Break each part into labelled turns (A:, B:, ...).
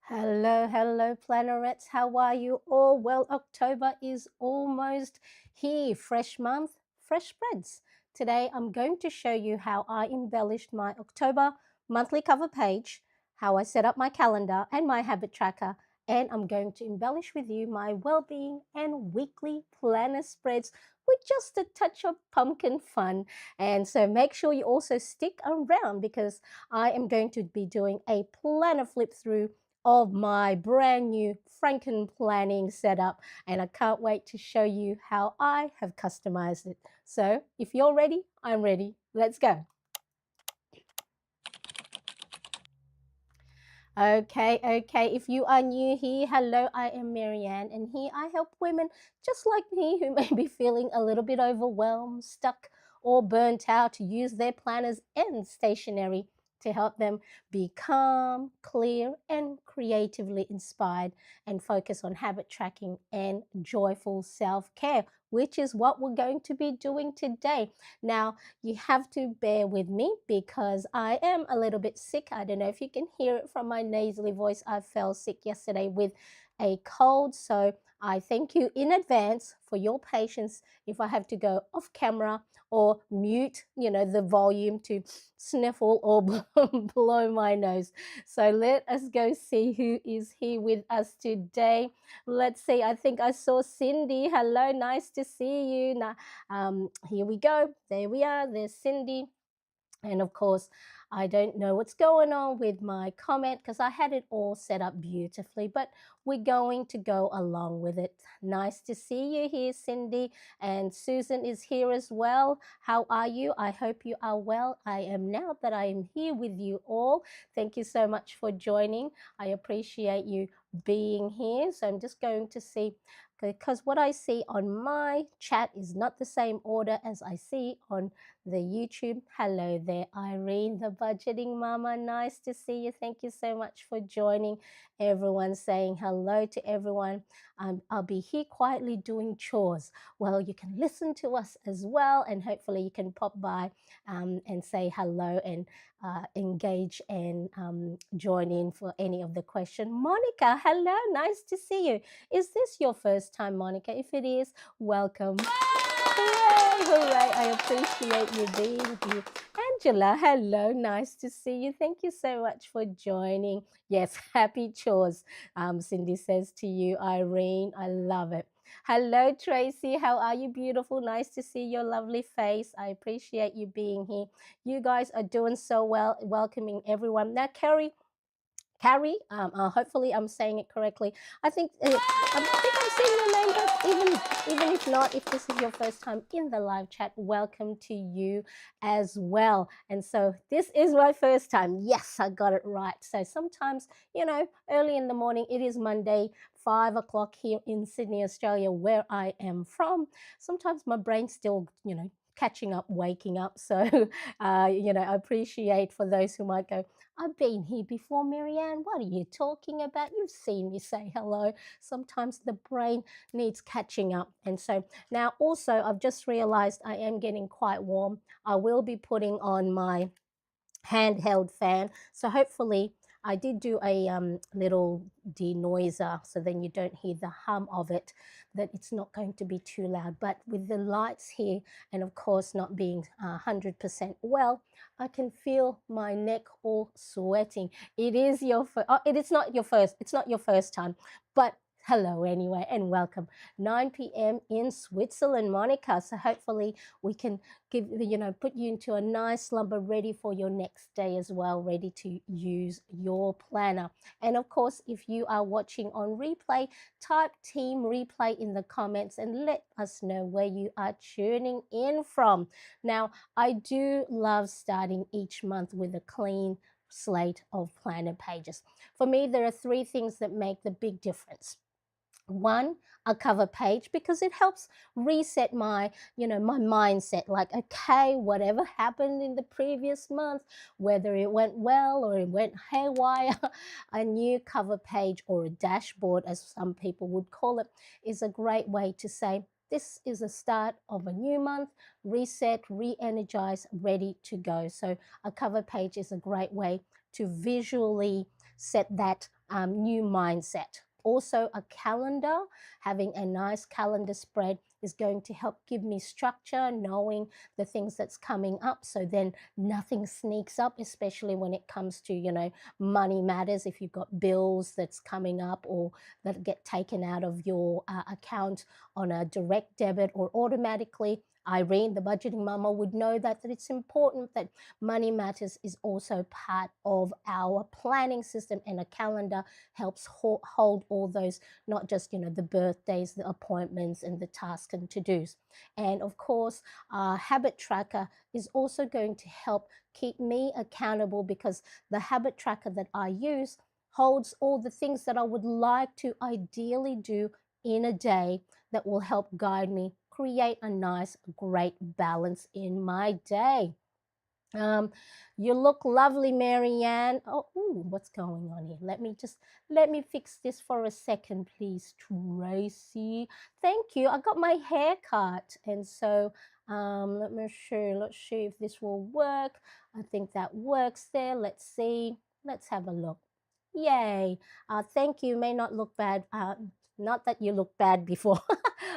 A: Hello, hello, Plannerettes. How are you all? Well, October is almost here. Fresh month, fresh spreads. Today, I'm going to show you how I embellished my October monthly cover page, how I set up my calendar and my habit tracker, and I'm going to embellish with you my well-being and weekly planner spreads with just a touch of pumpkin fun. And so make sure you also stick around because I am going to be doing a planner flip through of my brand new franken-planning setup, and I can't wait to show you how I have customized it. So if you're ready, I'm ready. Let's go. Okay. If you are new here, hello, I am Marianne, and here I help women just like me who may be feeling a little bit overwhelmed, stuck, or burnt out to use their planners and stationery to help them be calm, clear, and creatively inspired and focus on habit tracking and joyful self care, which is what we're going to be doing today. Now, you have to bear with me because I am a little bit sick. I don't know if you can hear it from my nasally voice. I fell sick yesterday with a cold. So I thank you in advance for your patience if I have to go off camera or mute, the volume to sniffle or blow my nose. So let us go see who is here with us today. Let's see. I think I saw Cindy. Hello, nice to see you. Now, here we go. There we are. There's Cindy. And of course, I don't know what's going on with my comment because I had it all set up beautifully, but we're going to go along with it. Nice to see you here, Cindy. And Susan is here as well. How are you? I hope you are well. I am now that I am here with you all. Thank you so much for joining. I appreciate you being here. So I'm just going to see because what I see on my chat is not the same order as I see on the YouTube. Hello there, Irene, the budgeting mama. Nice to see you. Thank you so much for joining. Everyone saying hello to everyone. I'll be here quietly doing chores. Well, you can listen to us as well, and hopefully you can pop by and say hello and engage and join in for any of the question. Monica, hello, nice to see you. Is this your first time, Monica? If it is, welcome. Hooray, hooray. I appreciate you being here. Angela, hello. Nice to see you. Thank you so much for joining. Yes, happy chores. Cindy says to you, Irene, I love it. Hello, Tracy. How are you? Beautiful. Nice to see your lovely face. I appreciate you being here. You guys are doing so well, welcoming everyone. Now, Carrie, hopefully I'm saying it correctly. I think I'm saying your name, but even if not, if this is your first time in the live chat, welcome to you as well. And so this is my first time. Yes, I got it right. So sometimes, early in the morning, it is Monday, 5 o'clock here in Sydney, Australia, where I am from. Sometimes my brain's still, catching up, waking up. So, I appreciate for those who might go, I've been here before, Marianne. What are you talking about? You've seen me say hello. Sometimes the brain needs catching up. And so now also I've just realized I am getting quite warm. I will be putting on my handheld fan. So hopefully I did do a little denoiser so then you don't hear the hum of it, that it's not going to be too loud. But with the lights here and of course not being 100% well, I can feel my neck all sweating. It is it's not your first time, but hello anyway and welcome. 9 p.m. in Switzerland, Monica. So hopefully we can put you into a nice slumber ready for your next day as well, ready to use your planner. And of course, if you are watching on replay, type team replay in the comments and let us know where you are tuning in from. Now, I do love starting each month with a clean slate of planner pages. For me, there are three things that make the big difference. One, a cover page, because it helps reset my mindset, like, okay, whatever happened in the previous month, whether it went well or it went haywire, a new cover page or a dashboard, as some people would call it, is a great way to say, this is the start of a new month, reset, re-energize, ready to go. So a cover page is a great way to visually set that new mindset. Also, a calendar, having a nice calendar spread is going to help give me structure, knowing the things that's coming up. So then nothing sneaks up, especially when it comes to, money matters. If you've got bills that's coming up or that get taken out of your account on a direct debit or automatically, Irene, the budgeting mama, would know that it's important that money matters is also part of our planning system, and a calendar helps hold all those, not just, the birthdays, the appointments, and the tasks and to-dos. And of course, habit tracker is also going to help keep me accountable, because the habit tracker that I use holds all the things that I would like to ideally do in a day that will help guide me create a nice, great balance in my day. Um, you look lovely, Marianne. Oh, ooh, what's going on here? Let me fix this for a second, please, Tracy. Thank you. I got my hair cut, and so let me show. Let's see if this will work. I think that works there. Let's see. Let's have a look. Yay. Thank you. May not look bad. Not that you look bad before,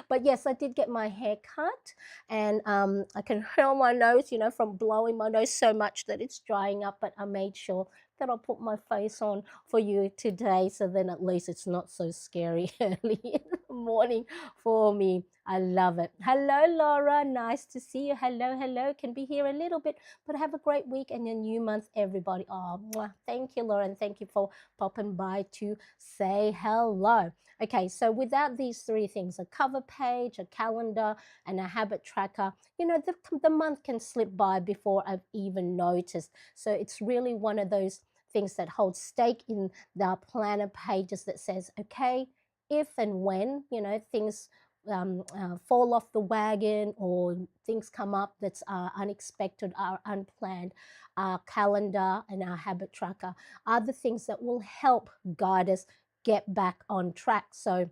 A: but yes, I did get my hair cut, and I can feel my nose, from blowing my nose so much that it's drying up. But I made sure that I'll put my face on for you today, so then at least it's not so scary early in the morning for me. I love it. Hello, Laura. Nice to see you. Hello, hello. Can be here a little bit, but have a great week and a new month, everybody. Oh, mwah. Thank you, Laura, and thank you for popping by to say hello. Okay, so without these three things, a cover page, a calendar, and a habit tracker, the month can slip by before I've even noticed. So it's really one of those things that holds stake in the planner pages that says, okay, if and when, things fall off the wagon or things come up that's unexpected or unplanned, our calendar and our habit tracker are the things that will help guide us get back on track. So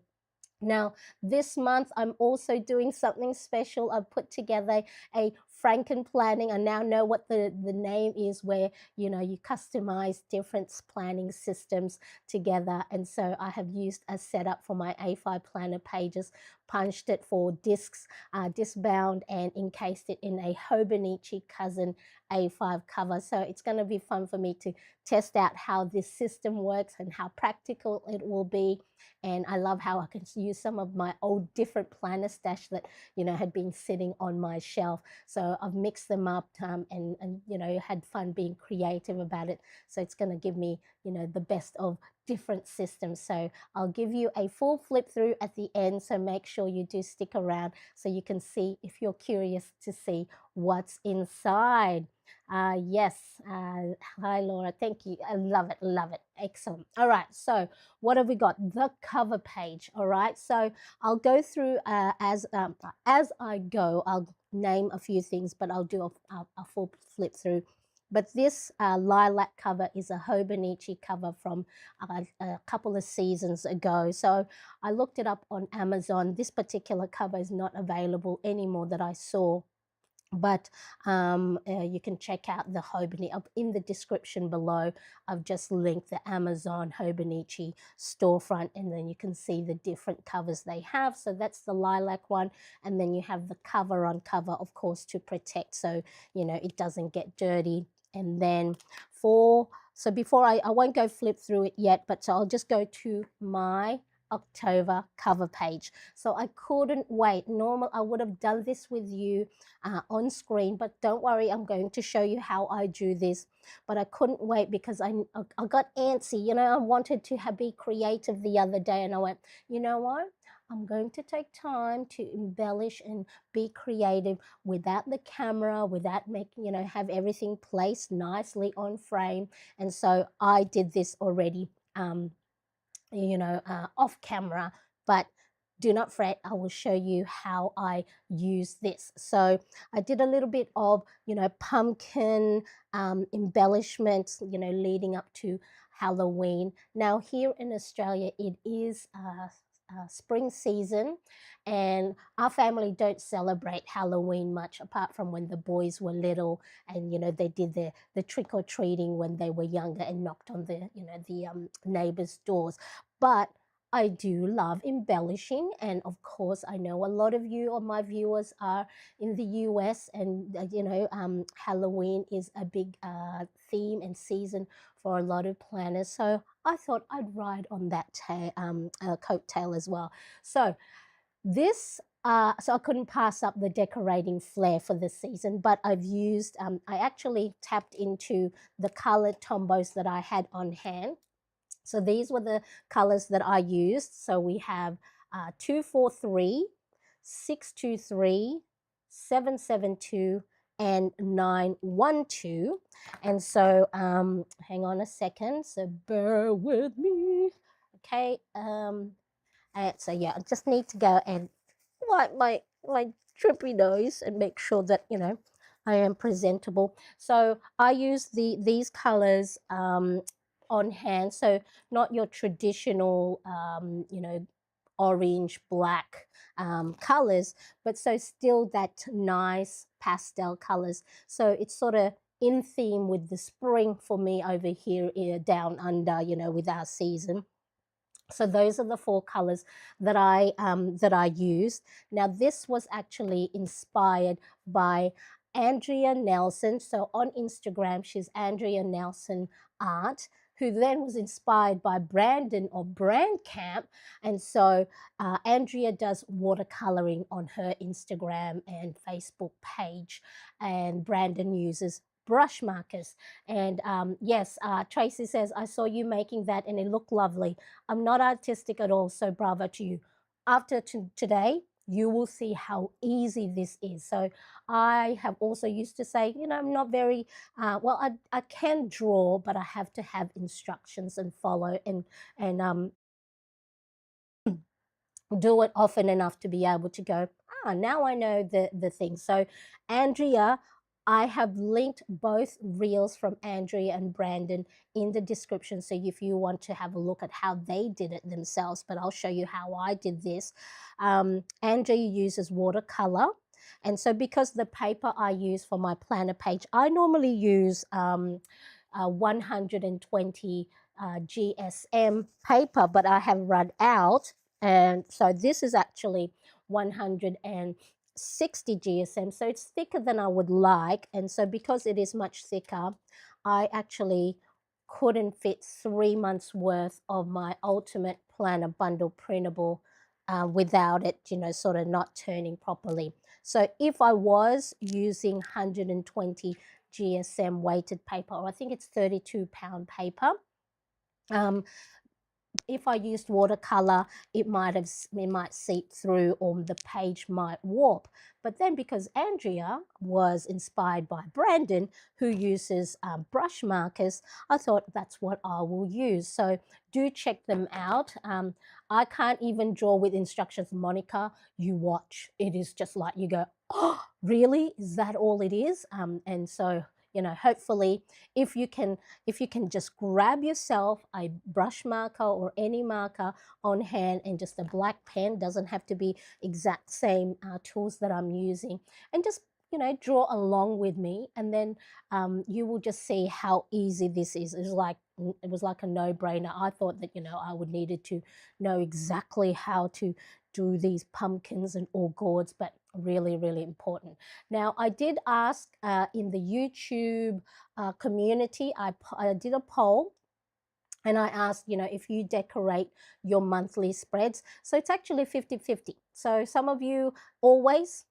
A: now, this month, I'm also doing something special. I've put together a franken-planning. I now know what the name is, where, you customize different planning systems together. And so I have used a setup for my A5 planner pages, punched it for discs, disc bound, and encased it in a Hobonichi Cousin A5 cover. So it's going to be fun for me to test out how this system works and how practical it will be. And I love how I can use some of my old different planner stash that, had been sitting on my shelf. So I've mixed them up and had fun being creative about it. So it's going to give me, the best of different systems. So I'll give you a full flip through at the end. So make sure you do stick around so you can see, if you're curious to see what's inside. Yes. Hi, Laura. Thank you. I love it. Love it. Excellent. All right. So what have we got? The cover page. All right. So I'll go through as I go. I'll name a few things, but I'll do a full flip through. But this lilac cover is a Hobonichi cover from a couple of seasons ago. So I looked it up on Amazon. This particular cover is not available anymore that I saw. But you can check out the Hobonichi in the description below. I've just linked the Amazon Hobonichi storefront, and then you can see the different covers they have. So that's the lilac one, and then you have the cover on cover, of course, to protect, so it doesn't get dirty. And then so before I won't go flip through it yet, but so I'll just go to my October cover page. So I couldn't wait. Normal, I would have done this with you on screen, but don't worry, I'm going to show you how I do this. But I couldn't wait because I got antsy. I wanted to be creative the other day, and I went, you know what? I'm going to take time to embellish and be creative without the camera, without making, have everything placed nicely on frame. And so I did this already, off camera, but do not fret, I will show you how I use this. So I did a little bit of, pumpkin embellishments, leading up to Halloween. Now here in Australia, it is spring season, and our family don't celebrate Halloween much apart from when the boys were little, and they did the trick or treating when they were younger and knocked on the neighbors' doors. But I do love embellishing, and of course, I know a lot of you or my viewers are in the US, and Halloween is a big theme and season for a lot of planners. So I thought I'd ride on that coattail as well. So so I couldn't pass up the decorating flair for this season, but I actually tapped into the colored tombos that I had on hand. So these were the colors that I used. So we have 243, 623, 772, and 912. And so hang on a second. So bear with me. Okay. And so yeah, I just need to go and wipe my trippy nose and make sure that I am presentable. So I use these colors on hand. So not your traditional orange, black colors, but so still that nice pastel colors. So it's sort of in theme with the spring for me over here down under, with our season. So those are the four colors that I used. Now this was actually inspired by Andrea Nelson. So on Instagram, she's Andrea Nelson Art, who then was inspired by Brandon or Brand Camp. And so Andrea does watercoloring on her Instagram and Facebook page, and Brandon uses brush markers. And yes, Tracy says, I saw you making that and it looked lovely. I'm not artistic at all, so bravo to you. After today, you will see how easy this is. So I have also used to say, I'm not very, well, I can draw, but I have to have instructions and follow and do it often enough to be able to go, now I know the thing. So Andrea, I have linked both reels from Andrea and Brandon in the description. So if you want to have a look at how they did it themselves, but I'll show you how I did this. Andrea uses watercolor. And so because the paper I use for my planner page, I normally use 120 GSM paper, but I have run out. And so this is actually 160 GSM. So it's thicker than I would like. And so because it is much thicker, I actually couldn't fit 3 months worth of my Ultimate Planner Bundle printable without it, sort of not turning properly. So if I was using 120 GSM weighted paper, or I think it's 32-pound paper, if I used watercolor, it might seep through or the page might warp. But then because Andrea was inspired by Brandon, who uses brush markers, I thought that's what I will use. So do check them out. I can't even draw with instructions. Monica, you watch. It is just like you go, oh, really? Is that all it is? And so hopefully if you can just grab yourself a brush marker or any marker on hand and just a black pen, doesn't have to be exact same tools that I'm using, and just draw along with me, and then you will just see how easy this is. It was like a no-brainer. I thought that I would needed to know exactly how to do these pumpkins and all gourds, but really, really important. Now, I did ask in the YouTube community, I did a poll, and I asked, if you decorate your monthly spreads. So it's actually 50-50. So some of you always,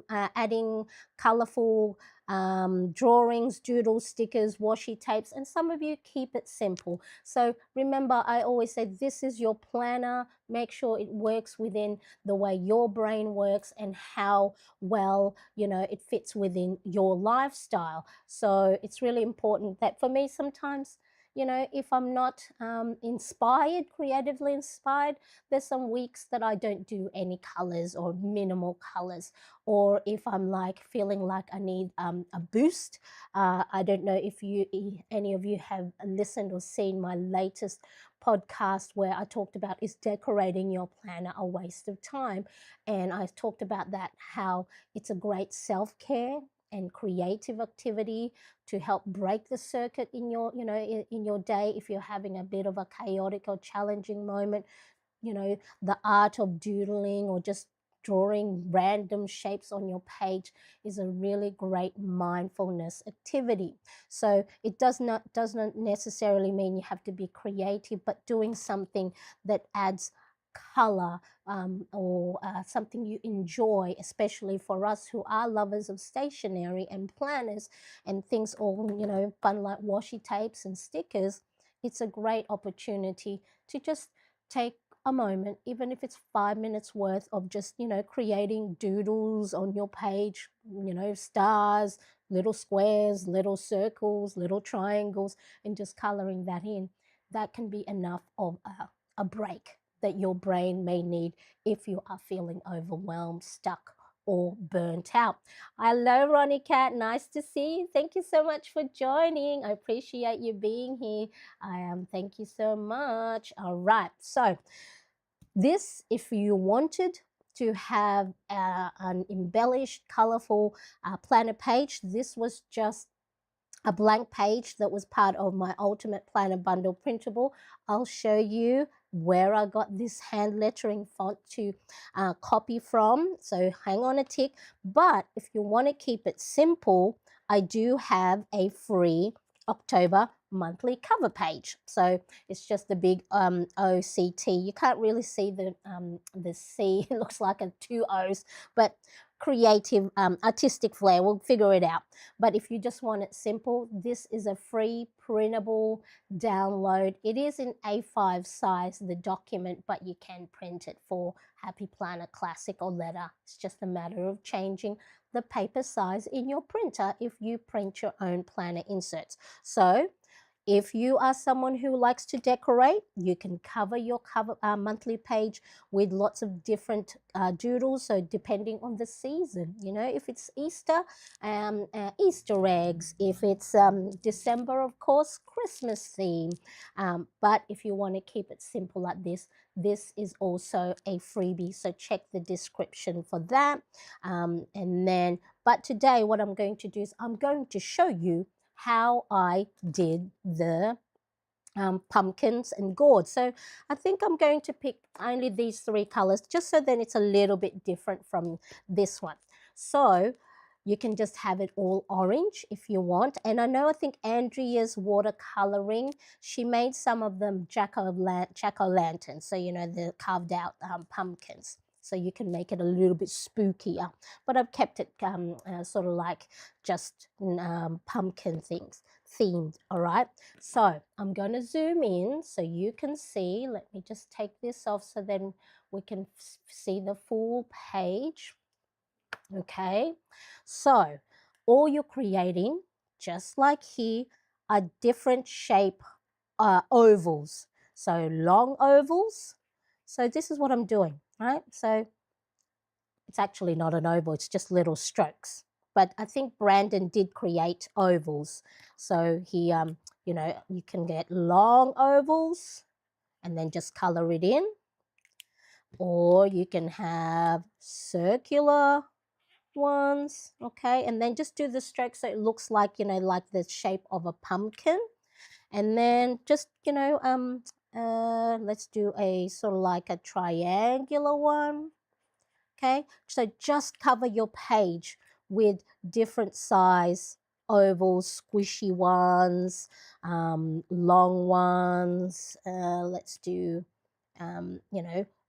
A: adding colorful drawings, doodles, stickers, washi tapes, and some of you keep it simple. So remember, I always say this is your planner. Make sure it works within the way your brain works and how well, it fits within your lifestyle. So it's really important that for me sometimes, if I'm not inspired, creatively inspired, there's some weeks that I don't do any colors or minimal colors. Or if I'm like feeling like I need a boost, I don't know if any of you have listened or seen my latest podcast where I talked about, is decorating your planner a waste of time? And I talked about that, how it's a great self-care and creative activity to help break the circuit in your in your day if you're having a bit of a chaotic or challenging moment. The art of doodling or just drawing random shapes on your page is a really great mindfulness activity. So it doesn't necessarily mean you have to be creative, but doing something that adds color, or something you enjoy, especially for us who are lovers of stationery and planners and things, all fun, like washi tapes and stickers. It's a great opportunity to just take a moment, even if it's 5 minutes worth of just, creating doodles on your page, stars, little squares, little circles, little triangles, and just coloring that in. That can be enough of a break that your brain may need if you are feeling overwhelmed, stuck, or burnt out. Hello, Ronnie Cat. Nice to see you. Thank you so much for joining. I appreciate you being here. Thank you so much. All right. So this, if you wanted to have an embellished, colorful planner page, this was just a blank page that was part of my Ultimate Planner Bundle printable. I'll show you where I got this hand lettering font to copy from. So hang on a tick. But if you want to keep it simple, I do have a free October monthly cover page. So it's just the big OCT. You can't really see the C. It looks like a two O's, but creative, artistic flair. We'll figure it out. But if you just want it simple, this is a free printable download. It is in A5 size, the document, but you can print it for Happy Planner Classic or Letter. It's just a matter of changing the paper size in your printer if you print your own planner inserts. So if you are someone who likes to decorate, you can cover your monthly page with lots of different doodles. So depending on the season, if it's Easter, Easter eggs. If it's December, of course, Christmas theme. But if you want to keep it simple like this is also a freebie. So check the description for that. But today what I'm going to do is I'm going to show you how I did the pumpkins and gourds. So I think I'm going to pick only these three colors, just so then it's a little bit different from this one. So you can just have it all orange if you want. And I think Andrea's watercoloring, she made some of them jack-o'-lanterns, so the carved out pumpkins. So you can make it a little bit spookier. But I've kept it sort of like just pumpkin things themed. All right. So I'm going to zoom in so you can see. Let me just take this off so then we can see the full page. Okay. So all you're creating, just like here, are different shape ovals. So long ovals. So this is what I'm doing, right? So it's actually not an oval, it's just little strokes. But I think Brandon did create ovals. So he, you can get long ovals and then just color it in. Or you can have circular ones, okay? And then just do the strokes so it looks like, like the shape of a pumpkin. And then just, let's do a sort of like a triangular one. Okay, so just cover your page with different size ovals, squishy ones, long ones. Let's do,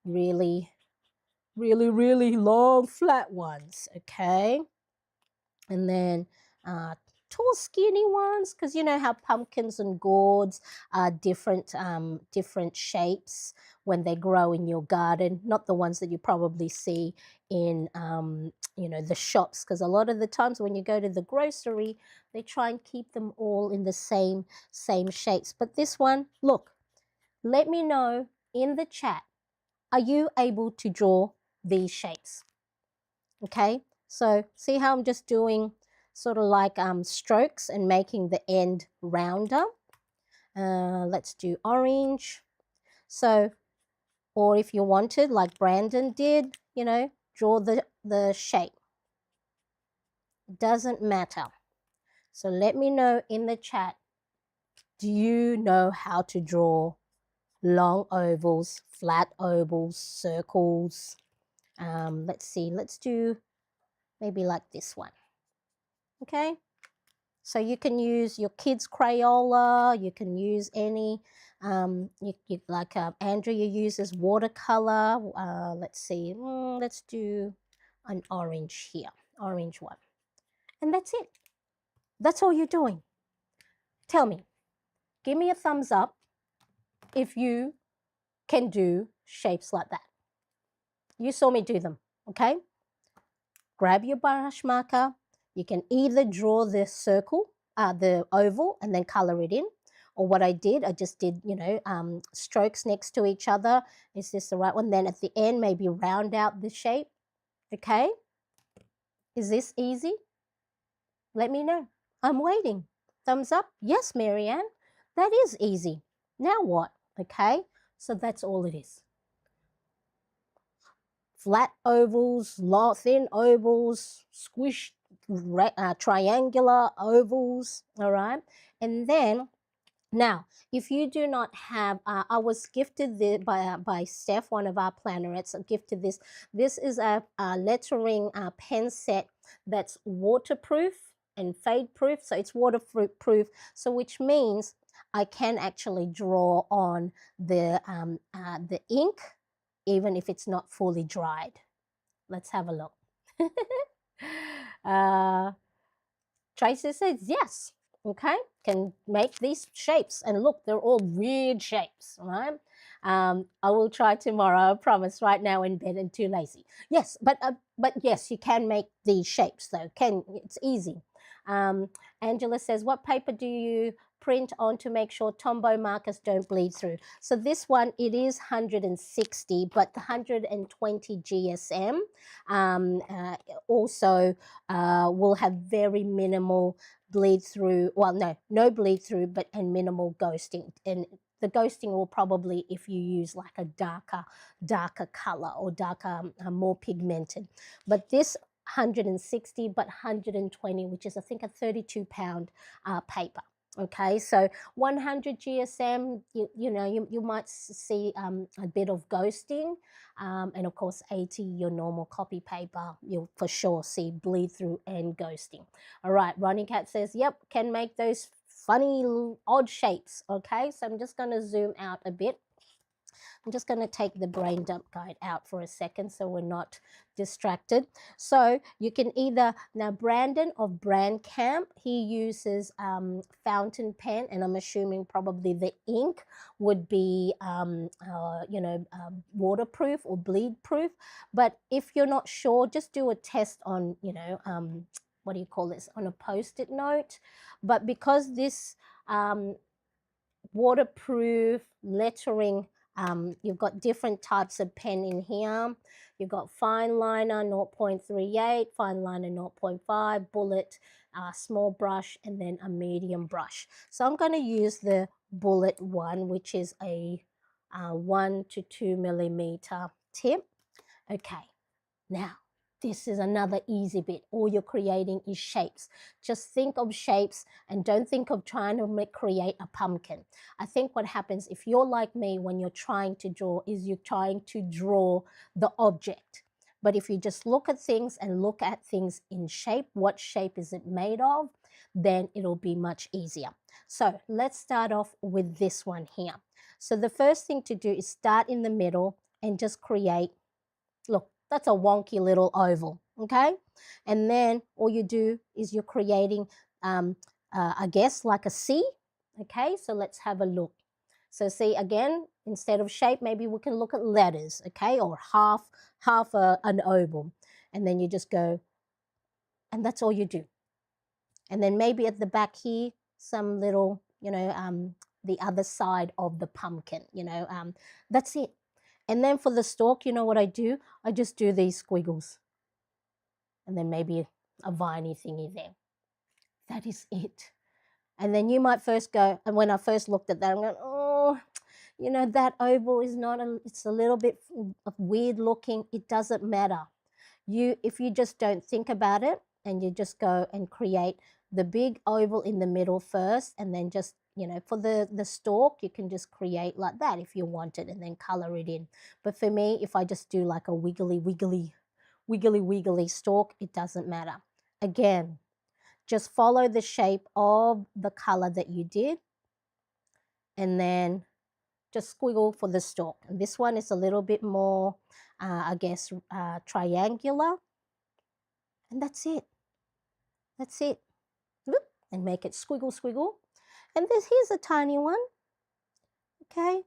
A: really, really, really long flat ones. Okay, and then tall, skinny ones, because you know how pumpkins and gourds are different, different shapes when they grow in your garden, not the ones that you probably see in, you know, the shops, because a lot of the times when you go to the grocery, they try and keep them all in the same shapes. But this one, look, let me know in the chat, are you able to draw these shapes? Okay, so see how I'm just doing sort of like strokes and making the end rounder. Let's do orange. So, or if you wanted, like Brandon did, you know, draw the shape. Doesn't matter. So let me know in the chat, do you know how to draw long ovals, flat ovals, circles? Let's see, let's do maybe like this one. Okay, so you can use your kids' Crayola, you can use any, you like Andrea uses watercolor. Let's see, let's do an orange here, orange one. And that's it. That's all you're doing. Tell me, give me a thumbs up if you can do shapes like that. You saw me do them, okay? Grab your brush marker. You can either draw the circle, the oval, and then color it in. Or what I did, I just did, you know, strokes next to each other. Is this the right one? Then at the end, maybe round out the shape, okay? Is this easy? Let me know. I'm waiting. Thumbs up? Yes, Marianne. That is easy. Now what? Okay, so that's all it is. Flat ovals, thin ovals, squished triangular ovals, all right? And then, now, if you do not have, I was gifted this by Steph, one of our plannerettes, gifted this. This is a lettering pen set that's waterproof and fade proof. So it's waterproof, so which means I can actually draw on the ink even if it's not fully dried. Let's have a look. Tracy says yes. Okay, can make these shapes, and look, they're all weird shapes, right? I will try tomorrow, I promise. Right now in bed and too lazy. Yes, but yes, you can make these shapes though. It's easy. Angela says, what paper do you print on to make sure Tombow markers don't bleed through? So this one, it is 160, but the 120 GSM also will have very minimal bleed through. Well, no bleed through, but and minimal ghosting. And the ghosting will probably, if you use like a darker color or darker, more pigmented. But this 160, but 120, which is I think a 32-pound paper. Okay, so 100 GSM, you might see a bit of ghosting, and of course 80, your normal copy paper, you'll for sure see bleed through and ghosting. All right, Ronnie Cat says, yep, can make those funny odd shapes. Okay, so I'm just going to zoom out a bit. I'm just going to take the brain dump guide out for a second so we're not distracted. So you can either, now Brandon of Brand Camp, he uses fountain pen, and I'm assuming probably the ink would be, waterproof or bleed proof. But if you're not sure, just do a test on, what do you call this, on a Post-it note. But because this waterproof lettering, you've got different types of pen in here. You've got fine liner 0.38, fine liner 0.5, bullet, small brush, and then a medium brush. So I'm going to use the bullet one, which is a 1 to 2 millimeter tip. Okay, now this is another easy bit. All you're creating is shapes. Just think of shapes and don't think of trying to create a pumpkin. I think what happens if you're like me when you're trying to draw is you're trying to draw the object. But if you just look at things and look at things in shape, what shape is it made of, then it'll be much easier. So let's start off with this one here. So the first thing to do is start in the middle and just create, look, that's a wonky little oval, okay? And then all you do is you're creating I guess like a C. Okay, so let's have a look. So see, again, instead of shape, maybe we can look at letters, okay, or half an oval. And then you just go, and that's all you do. And then maybe at the back here, some little, the other side of the pumpkin, that's it. And then for the stalk, you know what I do? I just do these squiggles. And then maybe a viney thingy there. That is it. And then you might first go, and when I first looked at that, I'm going, oh, that oval is not, it's a little bit weird looking. It doesn't matter. If you just don't think about it and you just go and create the big oval in the middle first, and then just, for the stalk, you can just create like that if you want it and then color it in. But for me, if I just do like a wiggly, wiggly, wiggly, wiggly stalk, it doesn't matter. Again, just follow the shape of the color that you did, and then just squiggle for the stalk. And this one is a little bit more, I guess, triangular. And that's it. That's it. Whoop, and make it squiggle, squiggle. And here's a tiny one. Okay.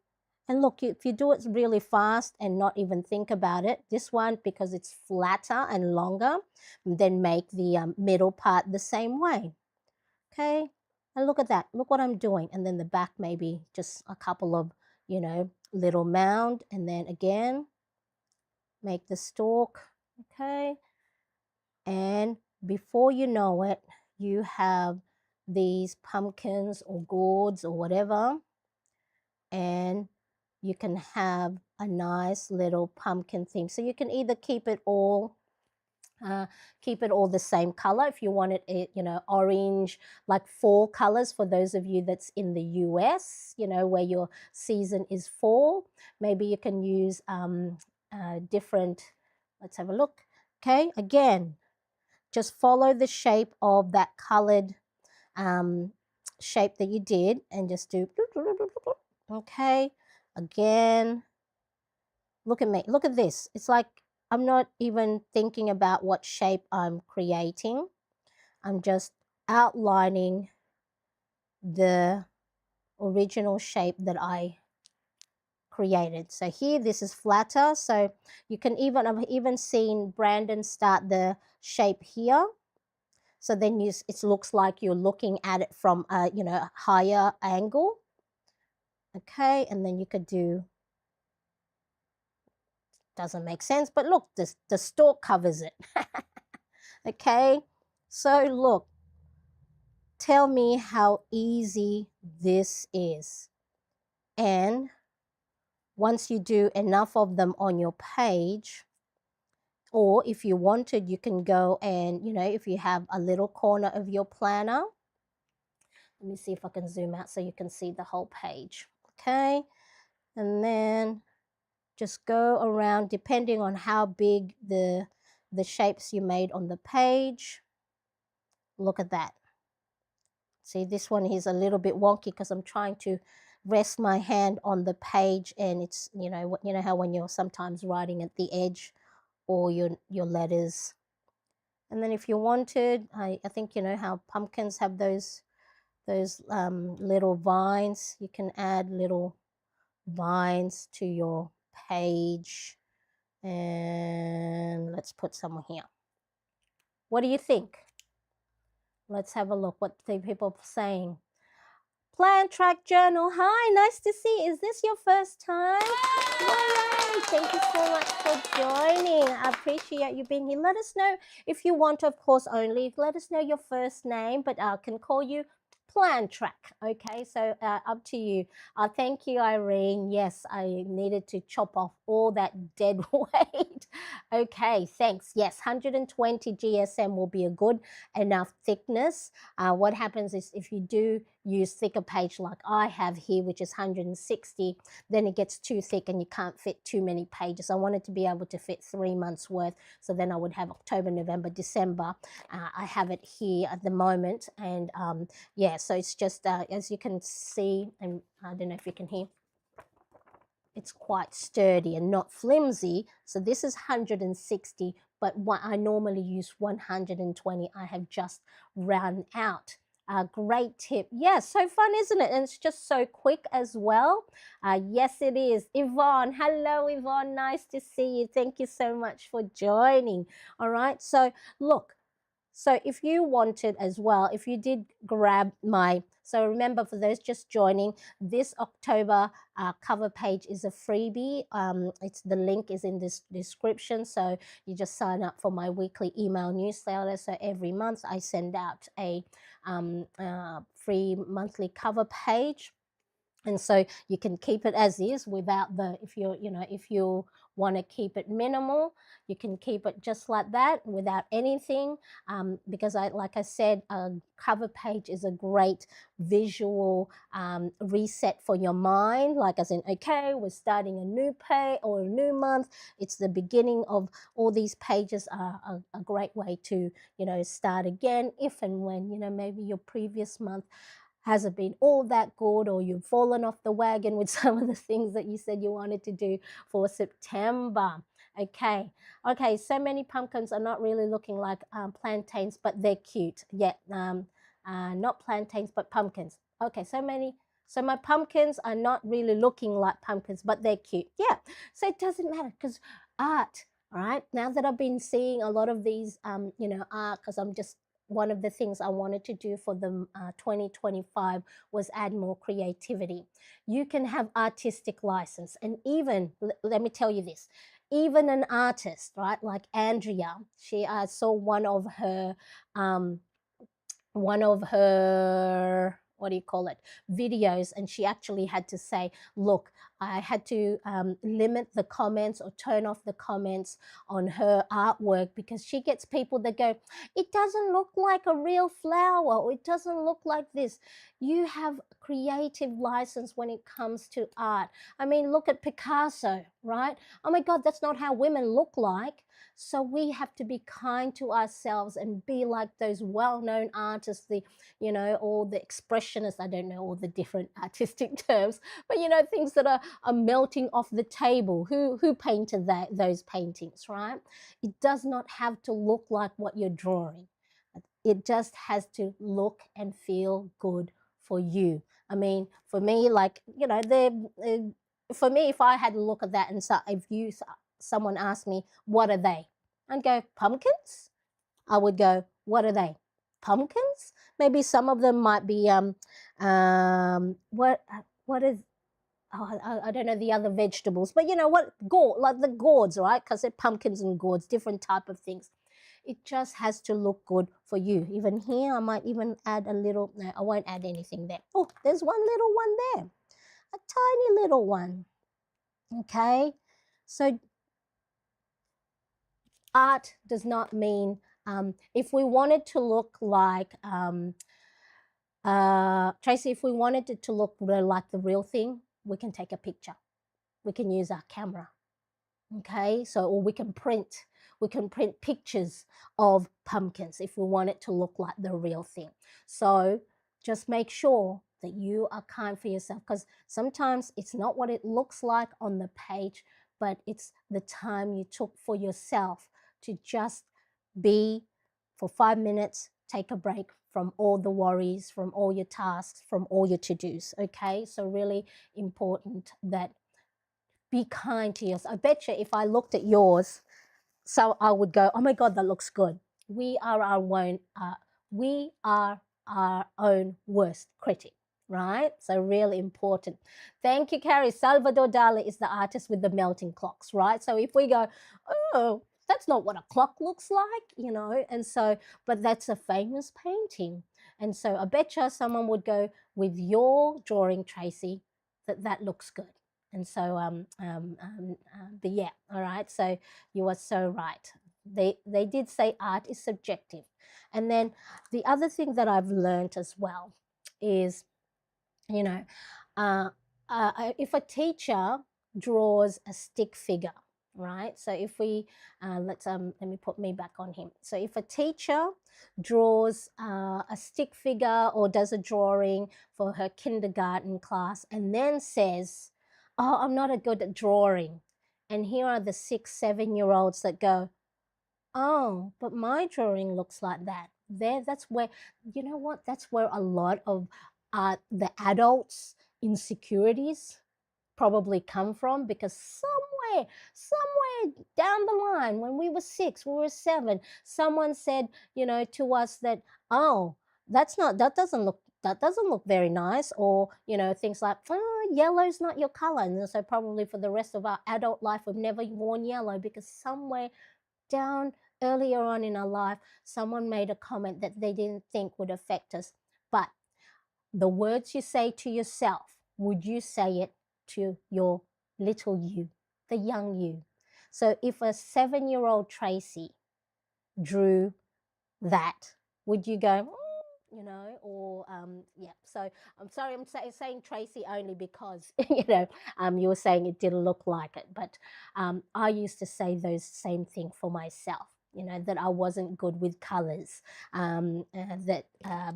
A: And look, if you do it really fast and not even think about it, this one, because it's flatter and longer, then make the middle part the same way. Okay. And look at that. Look what I'm doing. And then the back, maybe just a couple of, little mound. And then again, make the stalk. Okay. And before you know it, you have these pumpkins or gourds or whatever, and you can have a nice little pumpkin theme. So you can either keep it all the same color if you want it, orange, like fall colors for those of you that's in the US, where your season is fall. Maybe you can use different, let's have a look. Okay, again, just follow the shape of that colored shape that you did and just do, okay, again, look at me, look at this. It's like I'm not even thinking about what shape I'm creating. I'm just outlining the original shape that I created. So here, this is flatter. So you can I've even seen Brandon start the shape here. So then it looks like you're looking at it from a, higher angle. Okay, and then you could do, doesn't make sense, but look, the stalk covers it. Okay, so look, tell me how easy this is. And once you do enough of them on your page, or if you wanted, you can go and, if you have a little corner of your planner, let me see if I can zoom out so you can see the whole page. Okay, and then just go around depending on how big the shapes you made on the page. Look at that. See, this one is a little bit wonky because I'm trying to rest my hand on the page, and it's, you know how when you're sometimes writing at the edge or your letters. And then if you wanted, I think how pumpkins have those little vines. You can add little vines to your page, and let's put some here. What do you think? Let's have a look what the people are saying. Plan Track Journal. Hi, nice to see. Is this your first time? Yay! Thank you so much for joining. I appreciate you being here. Let us know if you want, of course, only. Let us know your first name, but I can call you Plan Track. Okay, so up to you. Thank you, Irene. Yes, I needed to chop off all that dead weight. Okay, thanks. Yes, 120 GSM will be a good enough thickness. What happens is if you do use thicker page like I have here, which is 160, then it gets too thick and you can't fit too many pages. I wanted to be able to fit 3 months worth, so then I would have October, November, December. I have it here at the moment, and yeah, so it's just as you can see, and I don't know if you can hear, it's quite sturdy and not flimsy. So this is 160 but I normally use 120. I have just run out. Great tip. Yeah, so fun, isn't it? And it's just so quick as well. Yes, it is. Yvonne, hello, Yvonne. Nice to see you. Thank you so much for joining. All right. So look, so if you wanted as well, if you did grab so remember, for those just joining, this October cover page is a freebie. The link is in this description. So you just sign up for my weekly email newsletter. So every month I send out a free monthly cover page. And so you can keep it as is without if you want to keep it minimal, you can keep it just like that without anything, because like I said, a cover page is a great visual reset for your mind, like as in, okay, we're starting a new page or a new month. It's the beginning of all these pages are a great way to, start again if and when, maybe your previous month hasn't been all that good, or you've fallen off the wagon with some of the things that you said you wanted to do for September. Okay, so many pumpkins are not really looking like plantains, but they're cute. Yeah, not plantains, but pumpkins. Okay, so my pumpkins are not really looking like pumpkins, but they're cute. Yeah, so it doesn't matter, because art, all right, now that I've been seeing a lot of these, art, because one of the things I wanted to do for the 2025 was add more creativity. You can have artistic license, and even, let me tell you this, even an artist, right, like Andrea, I saw one of her what do you call it, videos, and she actually had to say, look, I had to limit the comments or turn off the comments on her artwork, because she gets people that go, it doesn't look like a real flower, or it doesn't look like this. You have creative license when it comes to art. I mean, look at Picasso, right? Oh my God, that's not how women look like. So we have to be kind to ourselves and be like those well-known artists, all the expressionists, I don't know all the different artistic terms, but things that are melting off the table. Who painted those paintings, right? It does not have to look like what you're drawing. It just has to look and feel good for you. I mean, for me, like, for me, if I had a look at that, and so someone asked me, what are they? I'd go, pumpkins? I would go, what are they? Pumpkins? Maybe some of them might be what is, I don't know the other vegetables, but what, like the gourds, right? Because they're pumpkins and gourds, different type of things. It just has to look good for you. Even here, I might even add a little. No, I won't add anything there. Oh, there's one little one there, a tiny little one. Okay, so art does not mean, if we wanted to look like, Tracy, if we wanted it to look like the real thing, we can take a picture. We can use our camera. Okay, so, or we can print pictures of pumpkins if we want it to look like the real thing. So just make sure that you are kind for yourself, because sometimes it's not what it looks like on the page, but it's the time you took for yourself to just be for 5 minutes, take a break from all the worries, from all your tasks, from all your to-dos. Okay, so really important that be kind to yourself. I bet you if I looked at yours, so I would go, oh my God, that looks good. We are our own worst critic, right? So really important. Thank you, Carrie. Salvador Dali is the artist with the melting clocks, right? So if we go, oh, that's not what a clock looks like, and so, but that's a famous painting. And so I bet you someone would go, with your drawing, Tracy, that looks good. And so, but yeah, all right. So you are so right. They did say art is subjective. And then the other thing that I've learned as well is, if a teacher draws a stick figure, right? So if we, let me put me back on him. So if a teacher draws a stick figure or does a drawing for her kindergarten class and then says, oh, I'm not a good at drawing. And here are the 6, 7-year-olds that go, Oh, but my drawing looks like that. There, that's where, you know what? That's where a lot of the adults' insecurities probably come from, because somewhere down the line, when we were 6, we were 7, someone said, to us that, oh, that doesn't look very nice, or things like, oh, yellow's not your color. And so probably for the rest of our adult life we've never worn yellow, because somewhere down earlier on in our life someone made a comment that they didn't think would affect us. But the words you say to yourself, would you say it to your little you, the young you? So if a 7-year-old Tracy drew that, would you go, or yeah? So I'm sorry, I'm saying Tracy only because you were saying it didn't look like it, but I used to say those same thing for myself, that I wasn't good with colors, that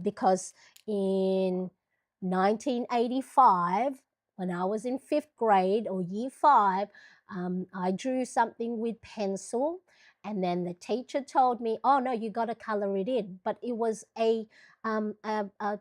A: because in 1985, when I was in 5th grade or year 5, I drew something with pencil, and then the teacher told me, oh no, you got to color it in. But it was a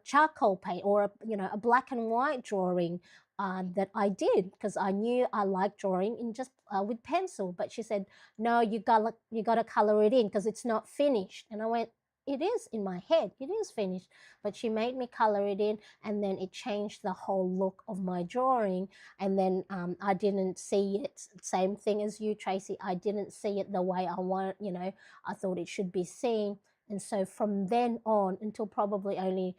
A: charcoal paint, or a black and white drawing that I did, because I knew I liked drawing in just with pencil. But she said, no, you gotta color it in because it's not finished. And I went, it is in my head, it is finished. But she made me color it in, and then it changed the whole look of my drawing. And then I didn't see it, same thing as you, Tracy, I didn't see it the way I want, I thought it should be seen. And so from then on until probably only,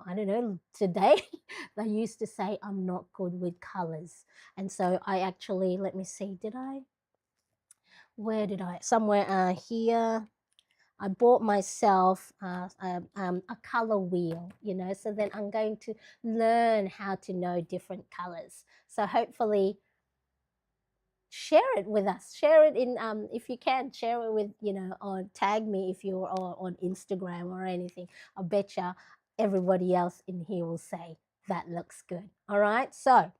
A: I don't know, today, they used to say I'm not good with colors. And so I actually, let me see, where did I, somewhere here, I bought myself a color wheel, so then I'm going to learn how to know different colors. So hopefully share it with us, share it in, if you can share it with, or tag me if you're on Instagram or anything. I bet you everybody else in here will say that looks good. All right, so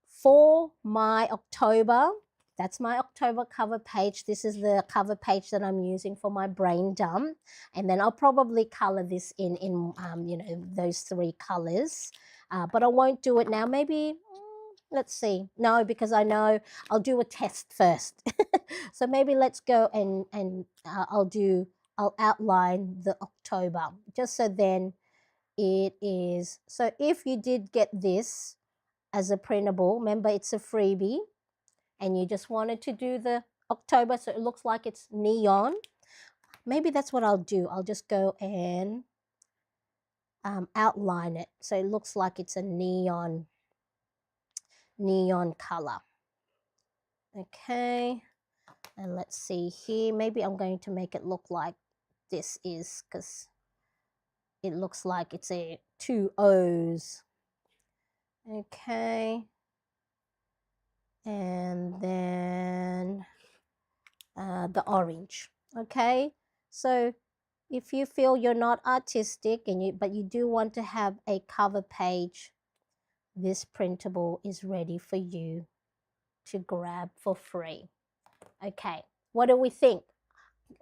A: for my October, that's my October cover page. This is the cover page that I'm using for my brain dump. And then I'll probably color this in those 3 colors. But I won't do it now. Maybe, let's see. No, because I know I'll do a test first. So maybe let's go and I'll outline the October, just so then it is. So if you did get this as a printable, remember it's a freebie, and you just wanted to do the October so it looks like it's neon, maybe that's what I'll do. I'll just go and outline it so it looks like it's a neon color. Okay, and let's see here, maybe I'm going to make it look like this is, because it looks like it's 2 O's. Okay, and then the orange. Okay, so if you feel you're not artistic but you do want to have a cover page, this printable is ready for you to grab for free. Okay, what do we think?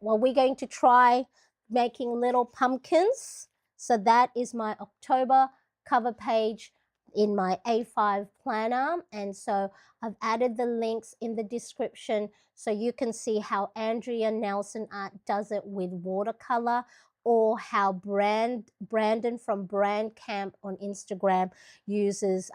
A: Well, we're going to try making little pumpkins. So that is my October cover page in my A5 planner. And so I've added the links in the description so you can see how Andrea Nelson Art does it with watercolor, or how Brandon from Brand Camp on Instagram uses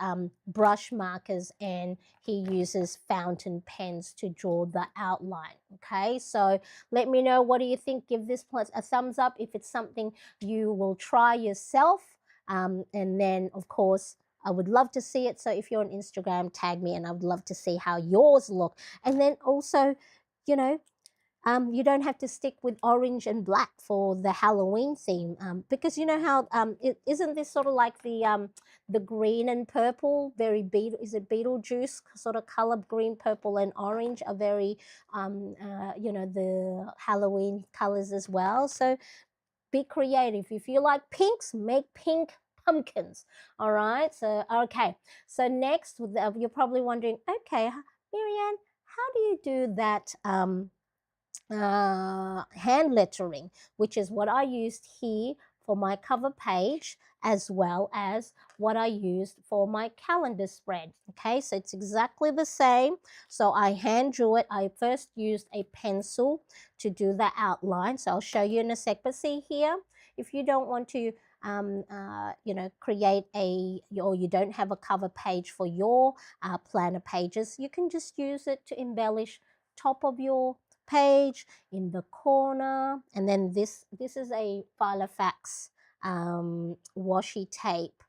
A: brush markers, and he uses fountain pens to draw the outline. Okay, so let me know, what do you think? Give this a thumbs up if it's something you will try yourself. And then, of course, I would love to see it. So if you're on Instagram, tag me, and I would love to see how yours look. And then also, you don't have to stick with orange and black for the Halloween theme, because you know how isn't this sort of like the green and purple, very is it Beetlejuice sort of color? Green, purple, and orange are very the Halloween colors as well. So be creative. If you like pinks, make pink pumpkins. All right. So okay. So next, you're probably wondering, okay, Marianne, how do you do that? hand lettering, which is what I used here for my cover page, as well as what I used for my calendar spread. Okay, so it's exactly the same. So I hand drew it. I first used a pencil to do the outline. So I'll show you in a sec. But see here, if you don't want to create or you don't have a cover page for your planner pages, you can just use it to embellish top of your page, in the corner. And then this is a Filofax washi tape.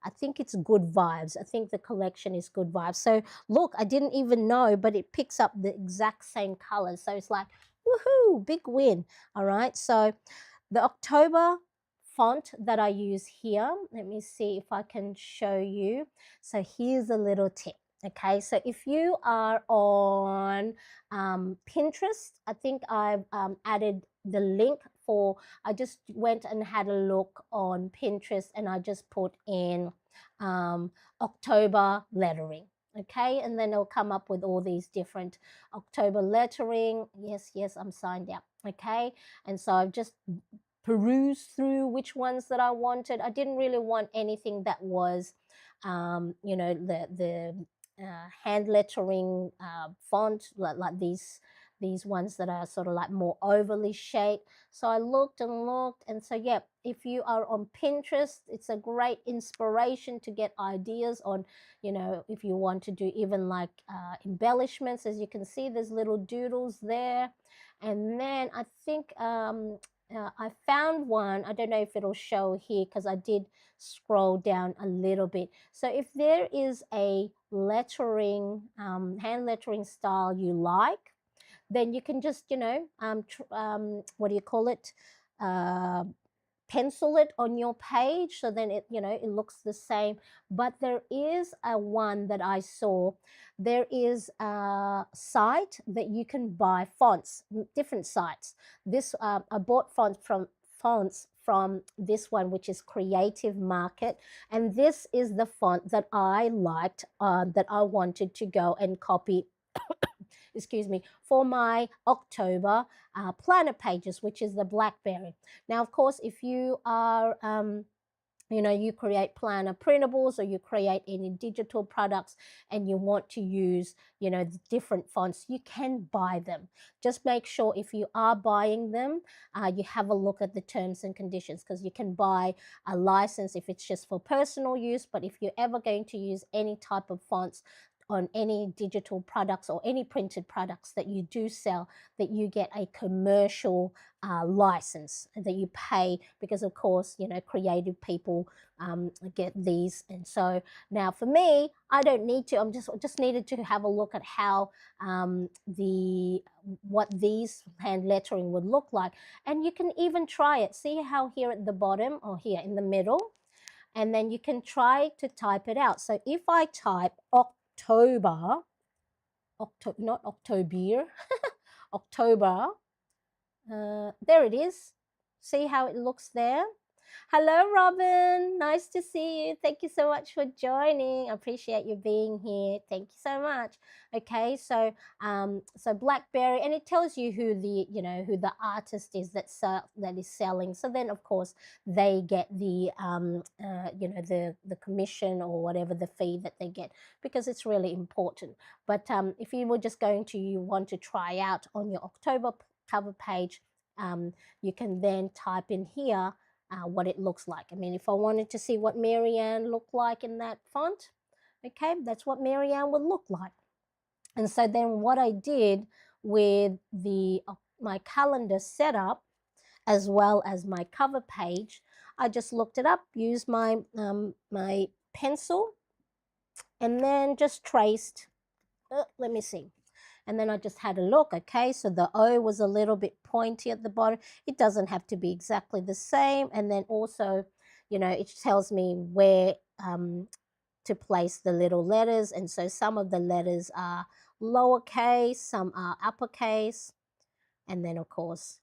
A: I think it's Good Vibes. I think the collection is Good Vibes. So look, I didn't even know, but it picks up the exact same colors. So it's like, woohoo, big win. All right, so the October font that I use here, let me see if I can show you. So here's a little tip. Okay, so if you are on Pinterest, I think I've added the link for, I just went and had a look on Pinterest and I just put in October lettering. Okay, and then it'll come up with all these different October lettering. Yes, I'm signed up. Okay, and so I've just perused through which ones that I wanted. I didn't really want anything that was the hand lettering font, like these ones that are sort of like more overly shaped. So I looked and looked, and so yeah, if you are on Pinterest, it's a great inspiration to get ideas on, if you want to do even like embellishments. As you can see, there's little doodles there. And then I think I found one. I don't know if it'll show here because I did scroll down a little bit. So if there is a lettering, hand lettering style you like, then you can just, what do you call it? Uh, Pencil it on your page, so then it looks the same. But there is a one that I saw. There is a site that you can buy fonts, different sites. This I bought fonts from this one, which is Creative Market, and this is the font that I liked, that I wanted to go and copy excuse me, for my October planner pages, which is the Blackberry. Now, of course, if you are you create planner printables or you create any digital products and you want to use, different fonts, you can buy them. Just make sure if you are buying them, you have a look at the terms and conditions, because you can buy a license if it's just for personal use. But if you're ever going to use any type of fonts on any digital products or any printed products that you do sell, that you get a commercial license that you pay, because of course, creative people get these. And so now for me, I don't need to, just needed to have a look at how what these hand lettering would look like. And you can even try it. See how here at the bottom or here in the middle, and then you can try to type it out. So if I type October, not October, October, there it is. See how it looks there? Hello, Robin. Nice to see you. Thank you so much for joining. I appreciate you being here. Thank you so much. Okay, so so Blackberry, and it tells you who the artist is that is selling. So then, of course, they get the the commission or whatever the fee that they get, because it's really important. But if you were just going to, you want to try out on your October cover page, you can then type in here what it looks like. I mean, if I wanted to see what Marianne looked like in that font, okay, that's what Marianne would look like. And so then what I did with my calendar setup, as well as my cover page, I just looked it up, used my my pencil, and then just traced. Let me see. And then I just had a look. Okay, so the O was a little bit pointy at the bottom. It doesn't have to be exactly the same. And then also, it tells me where to place the little letters. And so some of the letters are lowercase, some are uppercase. And then, of course,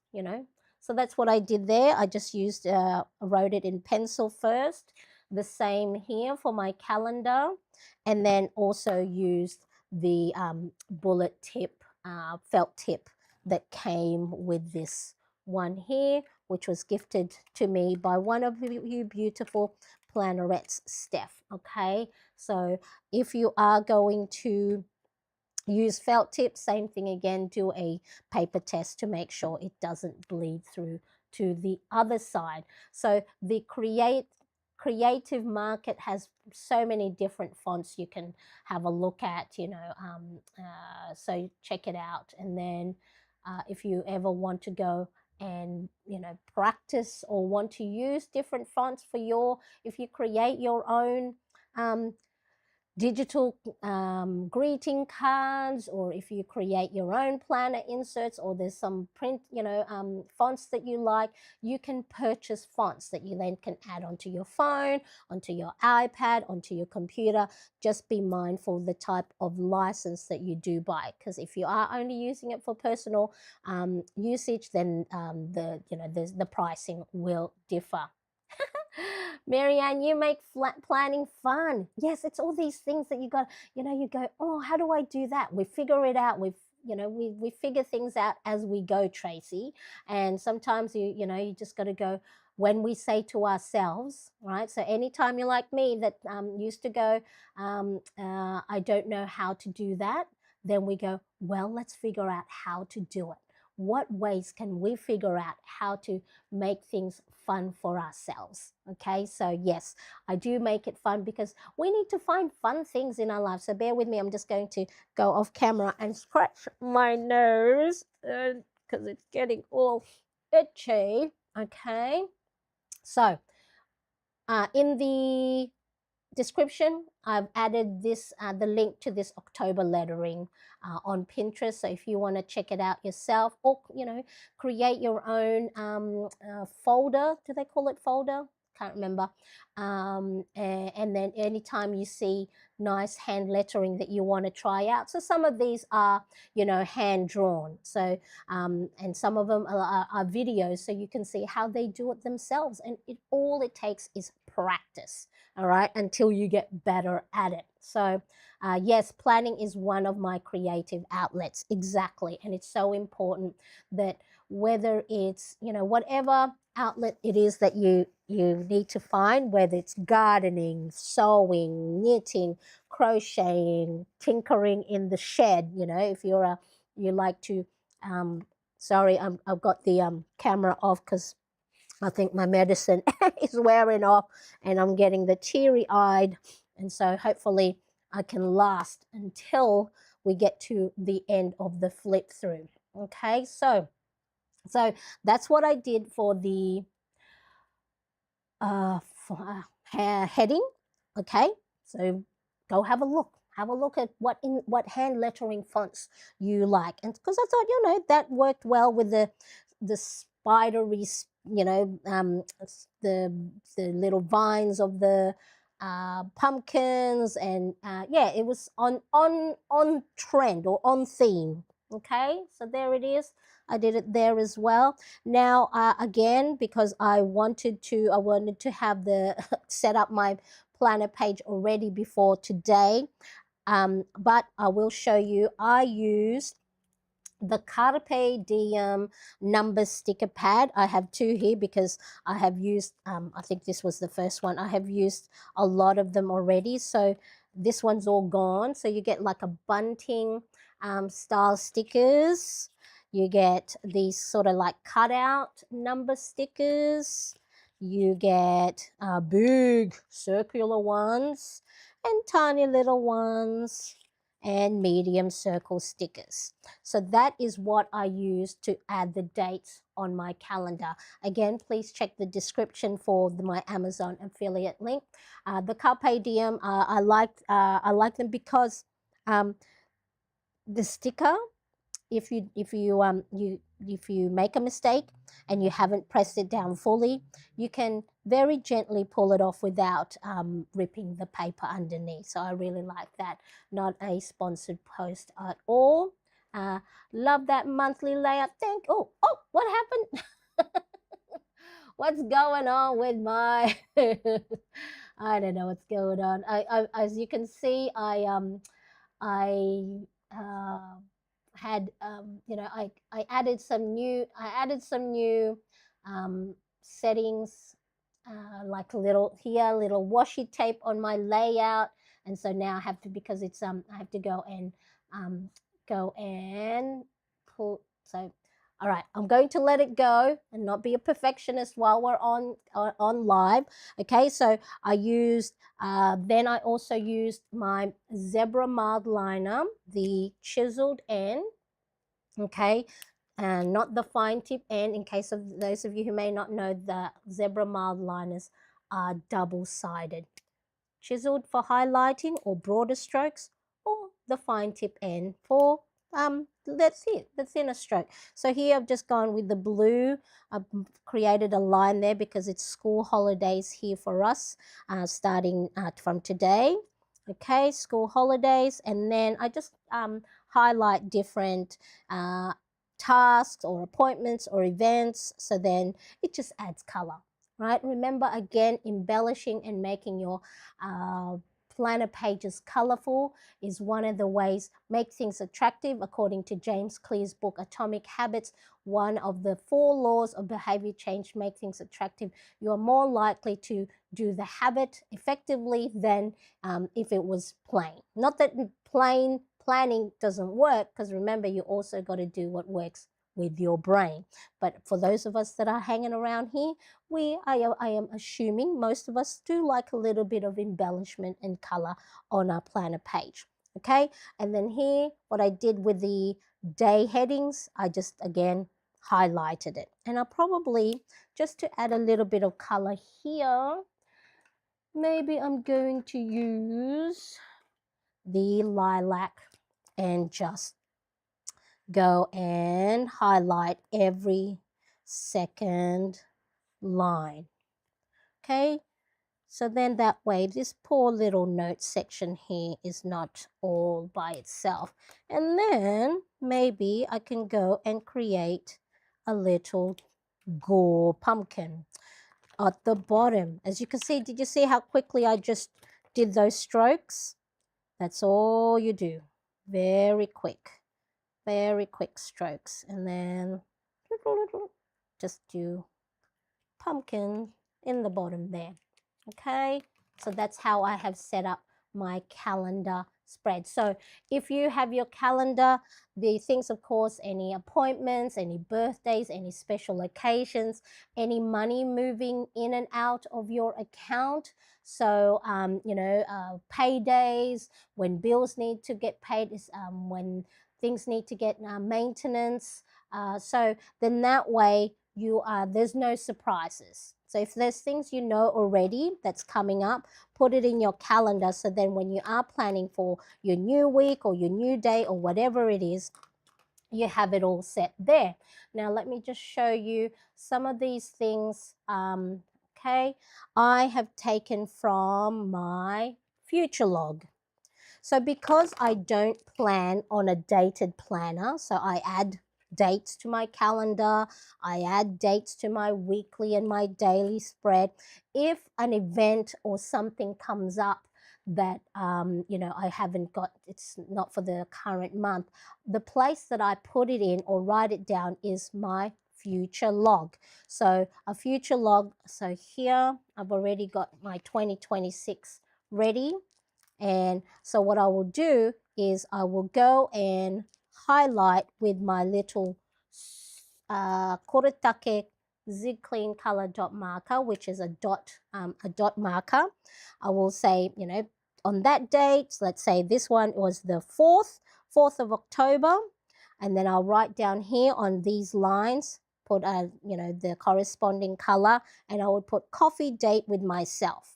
A: so that's what I did there. I just wrote it in pencil first. The same here for my calendar. And then also used the bullet tip, felt tip that came with this one here, which was gifted to me by one of you beautiful Plannerettes, Steph. Okay, so if you are going to use felt tip, same thing again, do a paper test to make sure it doesn't bleed through to the other side. So the creative market has so many different fonts you can have a look at, so check it out. And then if you ever want to go and practice or want to use different fonts for if you create your own digital greeting cards, or if you create your own planner inserts, or there's some print fonts that you like, you can purchase fonts that you then can add onto your phone, onto your iPad, onto your computer. Just be mindful of the type of license that you do buy, because if you are only using it for personal usage, then the pricing will differ. Marianne, you make planning fun. Yes, it's all these things that you got, you go, oh, how do I do that? We figure it out. We figure things out as we go, Tracy. And sometimes you just got to go when we say to ourselves, right? So anytime you're like me that used to go, I don't know how to do that, then we go, well, let's figure out how to do it. What ways can we figure out how to make things fun for ourselves? Okay, so yes, I do make it fun because we need to find fun things in our life. So bear with me. I'm just going to go off camera and scratch my nose because it's getting all itchy. Okay, so in the description, I've added the link to this October lettering on Pinterest. So if you want to check it out yourself, or create your own folder. Do they call it folder? Can't remember. And then anytime you see nice hand lettering that you want to try out. So some of these are hand drawn. So and some of them are videos, so you can see how they do it themselves. And all it takes is practice. All right, until you get better at it. So yes, planning is one of my creative outlets. Exactly. And it's so important that whether it's whatever outlet it is that you need to find, whether it's gardening, sewing, knitting, crocheting, tinkering in the shed, if you like to sorry, I've got the camera off because I think my medicine is wearing off and I'm getting the teary-eyed. And so hopefully I can last until we get to the end of the flip through. Okay, so that's what I did for the heading. Okay, so go have a look. Have a look at what hand lettering fonts you like. And because I thought, that worked well with the spidery, the little vines of the pumpkins, and yeah, it was on trend or on theme. Okay, so there it is. I did it there as well. Now again, because I wanted to have the set up my planner page already before today, but I will show you. I used the Carpe Diem number sticker pad. I have two here because I have used, I think this was the first one. I have used a lot of them already. So this one's all gone. So you get like a bunting style stickers. You get these sort of like cutout number stickers. You get big circular ones and tiny little ones and medium circle stickers. So that is what I use to add the dates on my calendar. Again, please check the description for my Amazon affiliate link. The Carpe Diem, I like them because the sticker, if you make a mistake and you haven't pressed it down fully, you can very gently pull it off without ripping the paper underneath. So I really like that. Not a sponsored post at all. Love that monthly layout. Oh, what happened? What's going on with my I don't know what's going on. As you can see, I had add, you know, I added some new, settings, like a little here, little washi tape on my layout. And so now I have to, because it's I have to um, go and pull. So all right, I'm going to let it go and not be a perfectionist while we're on live. Okay, so I used, then I also used my zebra mild liner, the chiseled end, okay, and not the fine tip end. In case of those of you who may not know, the zebra mild liners are double-sided. Chiseled for highlighting or broader strokes, or the fine tip end for that's it, the thinner stroke. So here I've just gone with the blue. I've created a line there because it's school holidays here for us, starting from today. Okay, school holidays. And then I just highlight different tasks or appointments or events, so then it just adds color, right? Remember, again, embellishing and making your planner pages colorful is one of the ways. Make things attractive. According to James Clear's book Atomic Habits, one of the 4 laws of behavior change: make things attractive. You are more likely to do the habit effectively than if it was plain. Not that plain planning doesn't work, because remember, you also got to do what works with your brain. But for those of us that are hanging around here, I am assuming most of us do like a little bit of embellishment and color on our planner page. Okay, and then here, what I did with the day headings, I just again highlighted it. And I'll probably, just to add a little bit of color here, maybe I'm going to use the lilac and just go and highlight every second line. Okay, so then that way this poor little note section here is not all by itself. And then maybe I can go and create a little gore pumpkin at the bottom. As you can see, did you see how quickly I just did those strokes? That's all you do. Very quick strokes. And then just do pumpkin in the bottom there. Okay, so that's how I have set up my calendar spread. So if you have your calendar, the things, of course, any appointments, any birthdays, any special occasions, any money moving in and out of your account. So, you know, paydays, when bills need to get paid, when things need to get maintenance. So then that way there's no surprises. So if there's things you know already that's coming up, put it in your calendar, so then when you are planning for your new week or your new day or whatever it is, you have it all set there. Now let me just show you some of these things. Okay, I have taken from my future log. So because I don't plan on a dated planner, so I add dates to my calendar, I add dates to my weekly and my daily spread. If an event or something comes up that, you know, I haven't got, it's not for the current month, the place that I put it in or write it down is my future log. So a future log, so here I've already got my 2026 ready. And so what I will do is I will go and highlight with my little Koretake Zig Clean Color dot marker, which is a dot marker. I will say, you know, on that date, let's say this one was the 4th of October, and then I'll write down here on these lines, put you know, the corresponding color, and I would put coffee date with myself.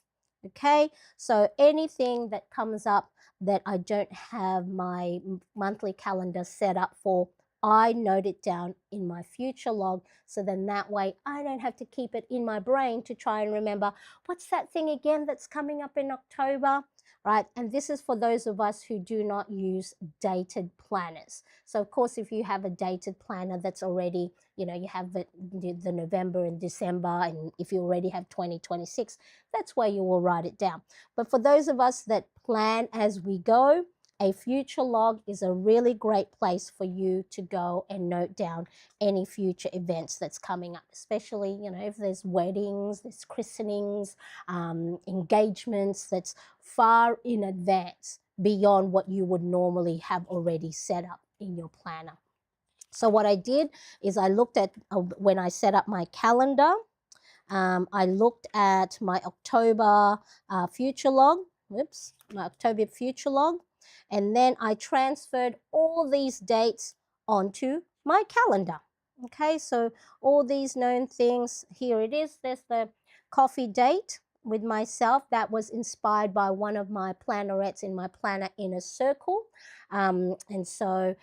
A: Okay, so anything that comes up that I don't have my monthly calendar set up for, I note it down in my future log, so then that way I don't have to keep it in my brain to try and remember, what's that thing again that's coming up in October, right? And this is for those of us who do not use dated planners. So of course, if you have a dated planner that's already, you know, you have the November and December, and if you already have 2026, that's where you will write it down. But for those of us that plan as we go, a future log is a really great place for you to go and note down any future events that's coming up, especially, you know, if there's weddings, there's christenings, engagements that's far in advance beyond what you would normally have already set up in your planner. So what I did is I looked at when I set up my calendar, I looked at my October future log, my October future log, and then I transferred all these dates onto my calendar. Okay, so all these known things, here it is. There's the coffee date with myself that was inspired by one of my plannerettes in my planner inner circle. And so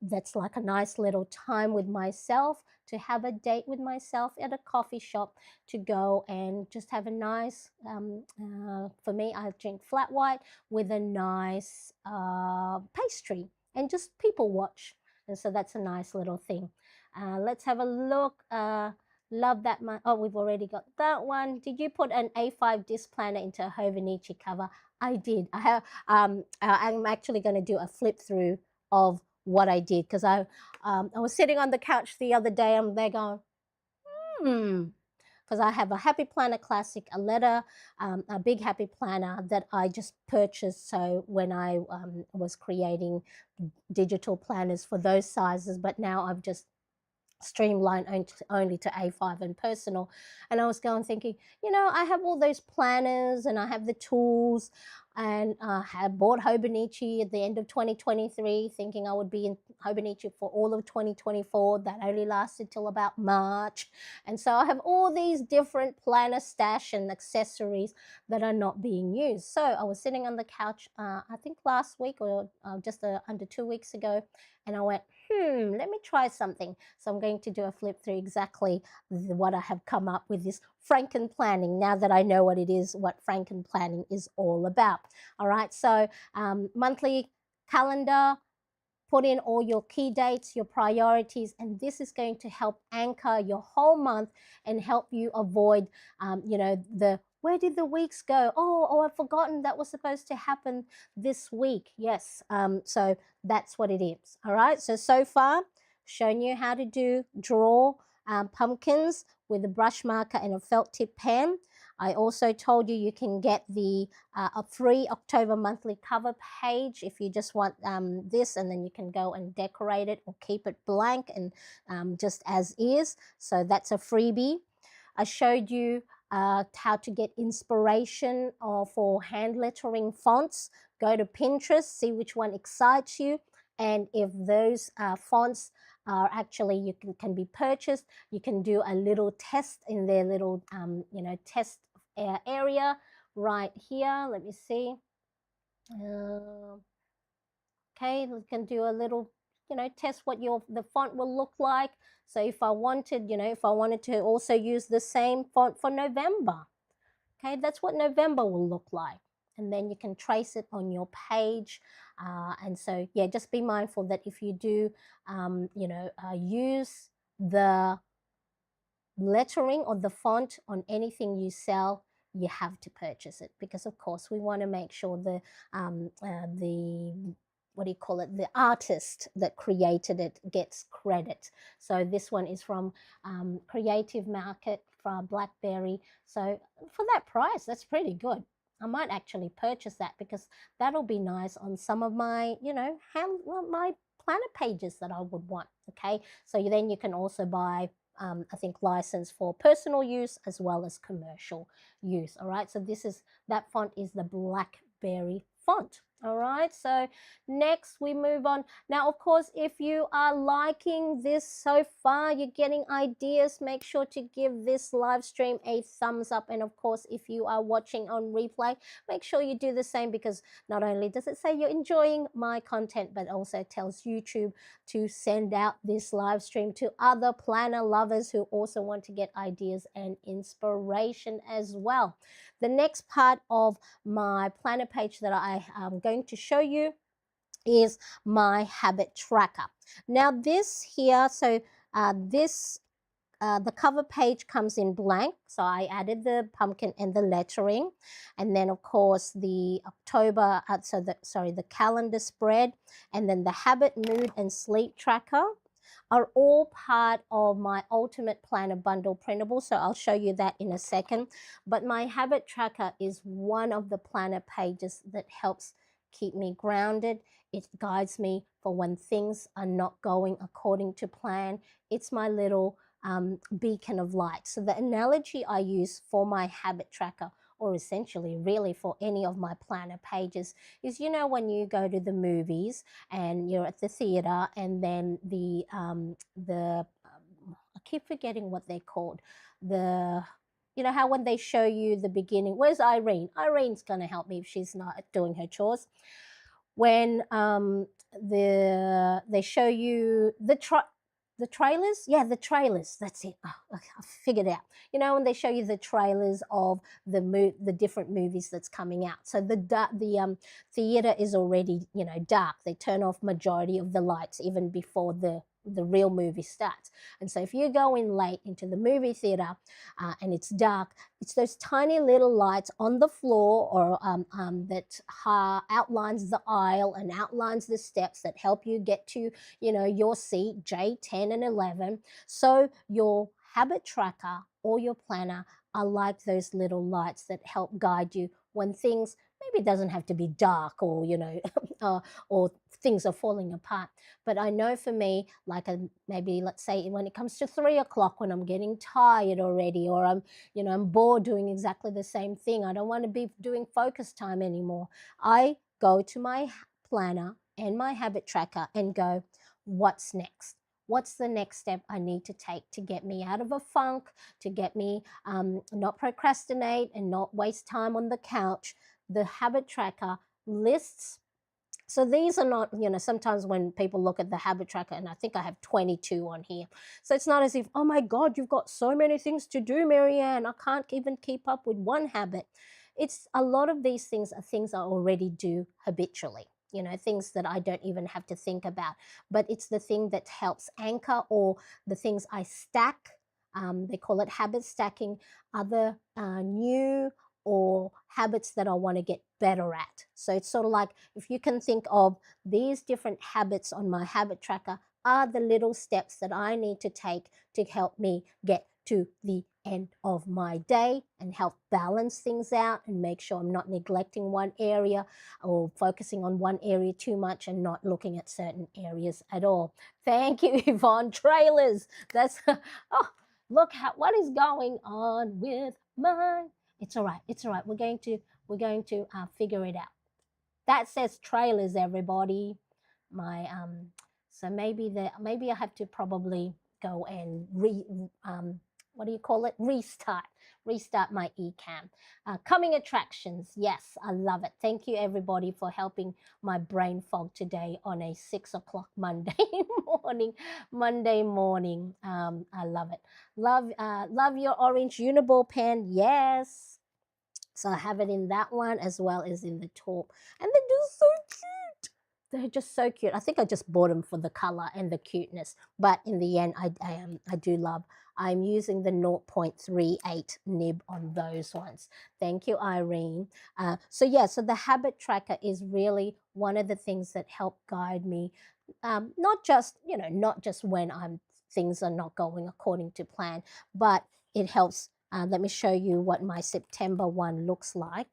A: that's like a nice little time with myself, to have a date with myself at a coffee shop, to go and just have a nice, for me, I drink flat white with a nice pastry and just people watch. And so that's a nice little thing. Let's have a look. Love that. Oh, we've already got that one. Did you put an A5 disc planner into a Hobonichi cover? I did. I have. I'm actually going to do a flip through of what I did, because I was sitting on the couch the other day and they're going, because I have a Happy Planner Classic, a letter, a big Happy Planner that I just purchased. So when I was creating digital planners for those sizes, but now I've just streamlined only to A5 and personal. And I was going thinking, you know, I have all those planners and I have the tools, and had bought Hobonichi at the end of 2023, thinking I would be in Hobonichi for all of 2024. That only lasted till about March. And so I have all these different planner stash and accessories that are not being used. So I was sitting on the couch, I think last week, or just under 2 weeks ago, and I went, let me try something. So I'm going to do a flip through exactly what I have come up with, this franken-planning, now that I know what it is, what franken-planning is all about. All right, so monthly calendar, put in all your key dates, your priorities, and this is going to help anchor your whole month and help you avoid, you know, the where did the weeks go? Oh, I've forgotten that was supposed to happen this week. Yes, so that's what it is. All right, so far, shown you how to draw pumpkins with a brush marker and a felt tip pen. I also told you can get the a free October monthly cover page if you just want this, and then you can go and decorate it or keep it blank and just as is. So that's a freebie. I showed you how to get inspiration for hand lettering fonts. Go to Pinterest, see which one excites you, and if those fonts are actually can be purchased, you can do a little test in their little you know, test area right here. Let me see. Okay, we can do a little, you know, test what the font will look like. So if I wanted, you know, if I wanted to also use the same font for November, okay, that's what November will look like. And then you can trace it on your page. And so, yeah, just be mindful that if you do, you know, use the lettering or the font on anything you sell, you have to purchase it, because of course we want to make sure the what do you call it, the artist that created it gets credit. So this one is from Creative Market from Blackberry. So for that price, that's pretty good. I might actually purchase that, because that'll be nice on some of my, you know, my planner pages that I would want. Okay, so then you can also buy I think license for personal use as well as commercial use. All right, so that font is the Blackberry font. All right, so next we move on. Now, of course, if you are liking this so far, you're getting ideas, make sure to give this live stream a thumbs up. And of course, if you are watching on replay, make sure you do the same, because not only does it say you're enjoying my content, but also tells YouTube to send out this live stream to other planner lovers who also want to get ideas and inspiration as well. The next part of my planner page that I am going to show you is my habit tracker. Now this here, so this the cover page comes in blank, so I added the pumpkin and the lettering, and then of course the October, the calendar spread, and then the habit, mood, and sleep tracker are all part of my ultimate planner bundle printable. So I'll show you that in a second. But my habit tracker is one of the planner pages that helps keep me grounded. It guides me for when things are not going according to plan. It's my little beacon of light. So the analogy I use for my habit tracker, or essentially really for any of my planner pages, is, you know, when you go to the movies and you're at the theater, and then I keep forgetting what they're called. You know how when they show you the beginning, where's Irene? Irene's going to help me if she's not doing her chores. When they show you the trailers, yeah, the trailers, that's it. I figured it out. You know, when they show you the trailers of the different movies that's coming out, so the theater is already, you know, dark. They turn off majority of the lights even before the real movie starts. And so if you go in late into the movie theater and it's dark, it's those tiny little lights on the floor, or that outlines the aisle and outlines the steps that help you get to, you know, your seat, J10 and 11. So your habit tracker or your planner are like those little lights that help guide you when things, maybe it doesn't have to be dark, or, you know, or things are falling apart. But I know for me, like maybe let's say when it comes to 3 o'clock, when I'm getting tired already, or I'm bored doing exactly the same thing, I don't want to be doing focus time anymore, I go to my planner and my habit tracker and go, what's next? What's the next step I need to take to get me out of a funk, to get me not procrastinate and not waste time on the couch? The habit tracker lists. So these are not, you know, sometimes when people look at the habit tracker, and I think I have 22 on here. So it's not as if, oh my God, you've got so many things to do, Marianne, I can't even keep up with one habit. It's a lot of these things are things I already do habitually, you know, things that I don't even have to think about. But it's the thing that helps anchor, or the things I stack. They call it habit stacking, other new or habits that I want to get better at. So it's sort of like, if you can think of these different habits on my habit tracker are the little steps that I need to take to help me get to the end of my day and help balance things out and make sure I'm not neglecting one area or focusing on one area too much and not looking at certain areas at all. Thank you, Yvonne. Trailers. That's, oh, look what is going on with mine. It's all right. It's all right. We're going to figure it out. That says trailers, everybody. My so maybe I have to probably go and what do you call it? Restart my eCam. Coming attractions. Yes, I love it. Thank you, everybody, for helping my brain fog today on a 6 o'clock Monday morning. I love it. Love your orange Uniball pen. Yes. So I have it in that one as well as in the taupe. And they're just so cute. They're just so cute. I think I just bought them for the color and the cuteness. But in the end, I do love. I'm using the 0.38 nib on those ones. Thank you, Irene. So the habit tracker is really one of the things that help guide me. Not just when things are not going according to plan, but it helps. Let me show you what my September one looks like.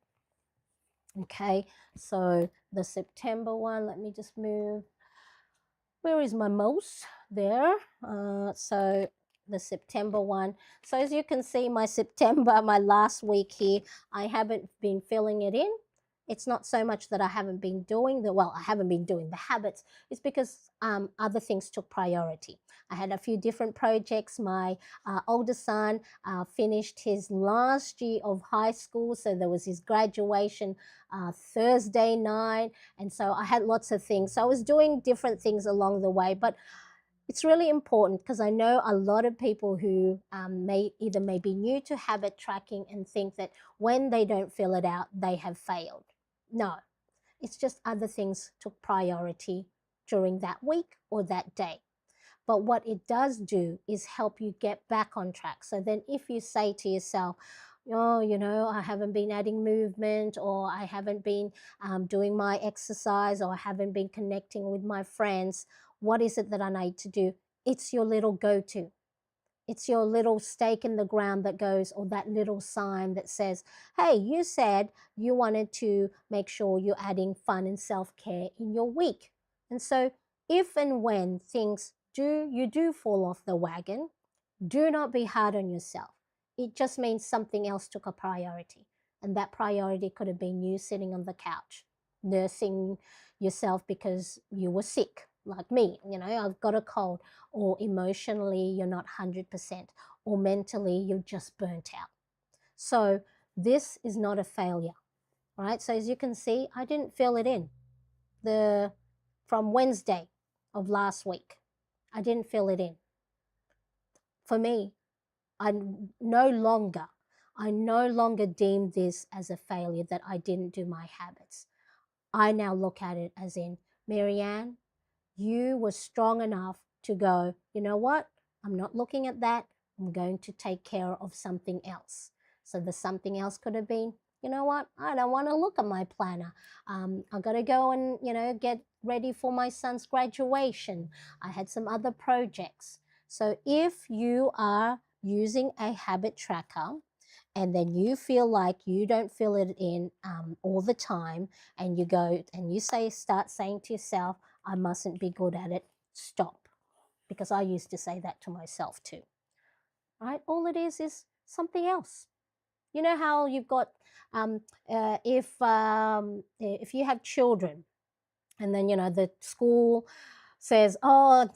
A: Okay, so the September one, let me just move. Where is my mouse? There. So the September one. So as you can see, my last week here, I haven't been filling it in. It's not so much that I haven't been doing I haven't been doing the habits. It's because other things took priority. I had a few different projects. My older son finished his last year of high school, so there was his graduation Thursday night, and so I had lots of things. So I was doing different things along the way, but it's really important because I know a lot of people who may be new to habit tracking and think that when they don't fill it out, they have failed. No, it's just other things took priority during that week or that day. But what it does do is help you get back on track. So then if you say to yourself, oh, I haven't been adding movement, or I haven't been doing my exercise, or I haven't been connecting with my friends, what is it that I need to do? It's your little go-to. It's your little stake in the ground that goes, or that little sign that says, hey, you said you wanted to make sure you're adding fun and self-care in your week. And so if and when you do fall off the wagon, do not be hard on yourself. It just means something else took a priority. And that priority could have been you sitting on the couch, nursing yourself because you were sick, like me. I've got a cold, or emotionally you're not 100%, or mentally you're just burnt out. So this is not a failure, right? So as you can see, I didn't fill it in from Wednesday of last week. I didn't fill it in. For me, I no longer deem this as a failure that I didn't do my habits. I now look at it as in, Marianne, you were strong enough to go, you know what? I'm not looking at that. I'm going to take care of something else. So the something else could have been, you know what? I don't want to look at my planner. I've got to go and, get ready for my son's graduation. I had some other projects. So if you are using a habit tracker, and then you feel like you don't fill it in all the time, and you go and you start saying to yourself, I mustn't be good at it, stop. Because I used to say that to myself too, right? All it is something else. You know how you've got, if you have children, and then, the school says, oh,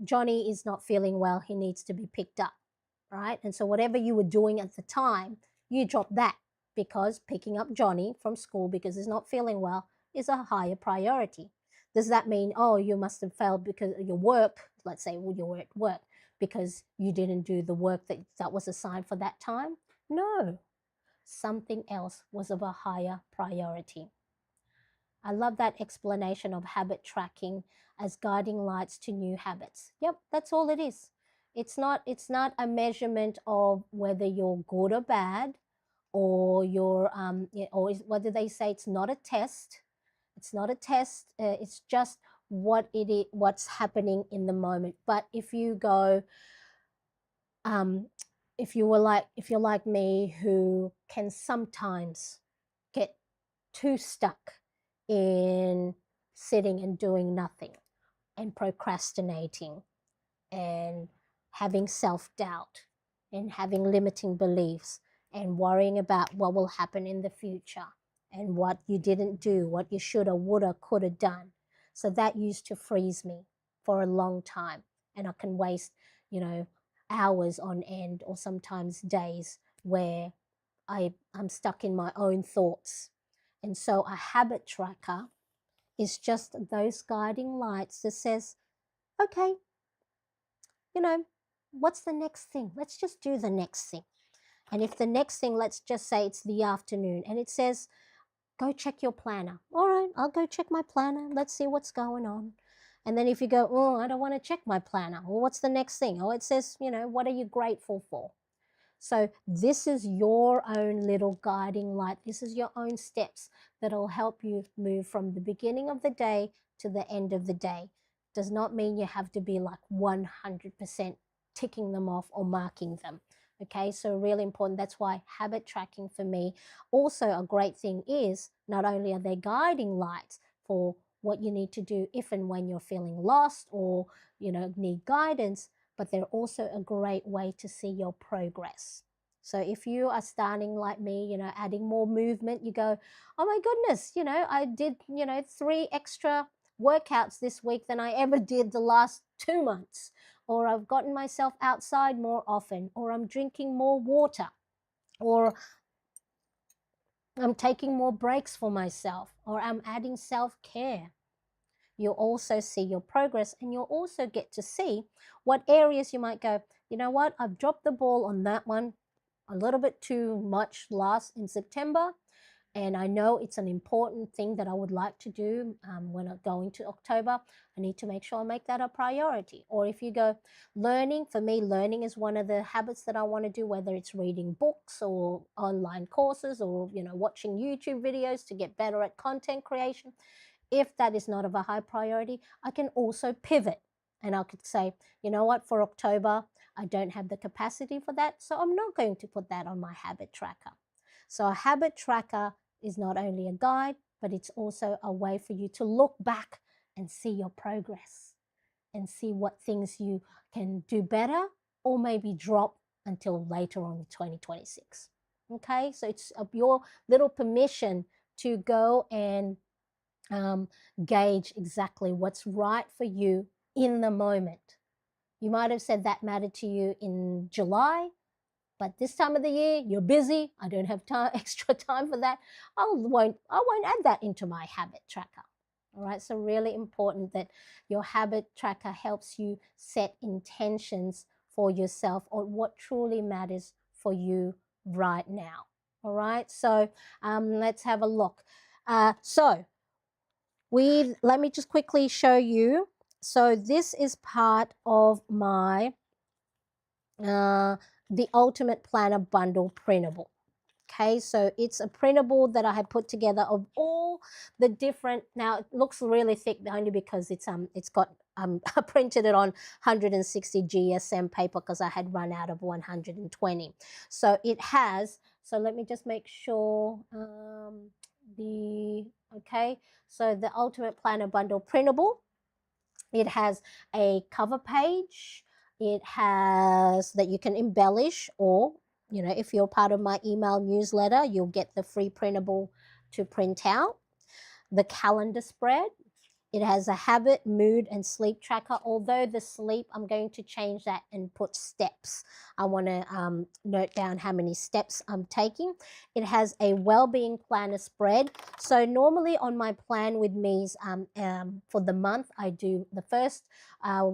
A: Johnny is not feeling well, he needs to be picked up, right? And so whatever you were doing at the time, you drop that, because picking up Johnny from school because he's not feeling well is a higher priority. Does that mean, oh, you must have failed because your work, let's say you were at work, because you didn't do the work that was assigned for that time? No, something else was of a higher priority. I love that explanation of habit tracking as guiding lights to new habits. Yep, that's all it is. It's not a measurement of whether you're good or bad, or what do they say? It's not a test. It's not a test. It's just what's happening in the moment. But if you go, if you're like me, who can sometimes get too stuck in sitting and doing nothing, and procrastinating, and having self-doubt, and having limiting beliefs, and worrying about what will happen in the future, and what you didn't do, what you shoulda, woulda, coulda done. So that used to freeze me for a long time, and I can waste, hours on end, or sometimes days, where I'm stuck in my own thoughts. And so a habit tracker is just those guiding lights that says, okay, what's the next thing? Let's just do the next thing. And if the next thing, let's just say it's the afternoon, and it says, go check your planner. All right, I'll go check my planner. Let's see what's going on. And then if you go, oh, I don't want to check my planner. Well, what's the next thing? Oh, it says, what are you grateful for? So this is your own little guiding light. This is your own steps that will help you move from the beginning of the day to the end of the day. Does not mean you have to be like 100% ticking them off or marking them. Okay, so really important. That's why habit tracking for me, also a great thing, is not only are they guiding lights for what you need to do if and when you're feeling lost, or need guidance, but they're also a great way to see your progress. So if you are starting like me, adding more movement, you go, oh my goodness, I did, 3 extra workouts this week than I ever did the last 2 months. Or I've gotten myself outside more often, or I'm drinking more water, or I'm taking more breaks for myself, or I'm adding self-care. You'll also see your progress, and you'll also get to see what areas you might go, you know what, I've dropped the ball on that one a little bit too much in September. And I know it's an important thing that I would like to do when I go into October. I need to make sure I make that a priority. Or if you go learning, for me, learning is one of the habits that I want to do, whether it's reading books or online courses or, watching YouTube videos to get better at content creation. If that is not of a high priority, I can also pivot. And I could say, you know what, for October, I don't have the capacity for that. So I'm not going to put that on my habit tracker. So a habit tracker is not only a guide, but it's also a way for you to look back and see your progress and see what things you can do better or maybe drop until later on in 2026. Okay, so it's your little permission to go and gauge exactly what's right for you in the moment. You might have said that mattered to you in July, but this time of the year you're busy. I don't have time, extra time for that. I won't add that into my habit tracker. All right, so really important that your habit tracker helps you set intentions for yourself or what truly matters for you right now. All right, so let's have a look. Let me just quickly show you. So this is part of my the Ultimate Planner Bundle printable. Okay, so it's a printable that I have put together of all the different. Now it looks really thick only because it's got I printed it on 160 GSM paper because I had run out of 120. So it has. So let me just make sure So the Ultimate Planner Bundle printable. It has a cover page. It has that you can embellish, or if you're part of my email newsletter, you'll get the free printable to print out. The calendar spread. It has a habit, mood, and sleep tracker. Although the sleep, I'm going to change that and put steps. I want to note down how many steps I'm taking. It has a well-being planner spread. So normally on my Plan with Me's for the month, I do the first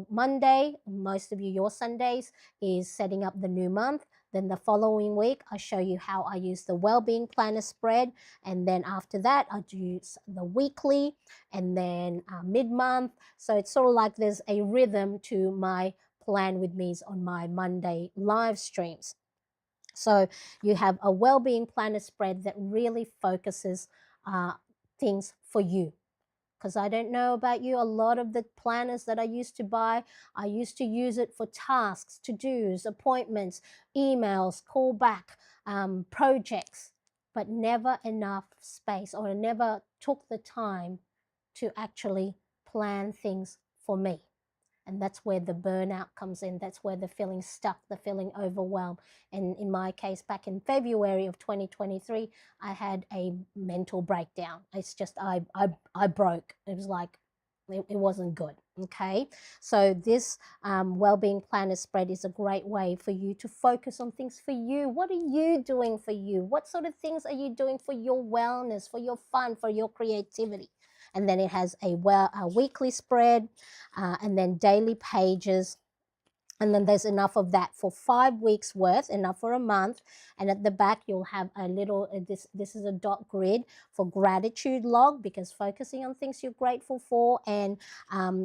A: Monday, most of you, your Sundays, is setting up the new month. Then the following week, I show you how I use the well-being planner spread. And then after that, I do the weekly and then mid-month. So it's sort of like there's a rhythm to my Plan with Me's on my Monday live streams. So you have a well-being planner spread that really focuses things for you. Because I don't know about you, a lot of the planners that I used to buy, I used to use it for tasks, to-dos, appointments, emails, callback, projects, but never enough space, or never took the time to actually plan things for me. And that's where the burnout comes in. That's where the feeling stuck, the feeling overwhelmed. And in my case, back in February of 2023, I had a mental breakdown. It's just, I broke. It was like, it wasn't good. Okay. So this well-being planner spread is a great way for you to focus on things for you. What are you doing for you? What sort of things are you doing for your wellness, for your fun, for your creativity? And then it has a weekly spread, and then daily pages. And then there's enough of that for 5 weeks worth, enough for a month. And at the back, you'll have a little, this is a dot grid for gratitude log, because focusing on things you're grateful for and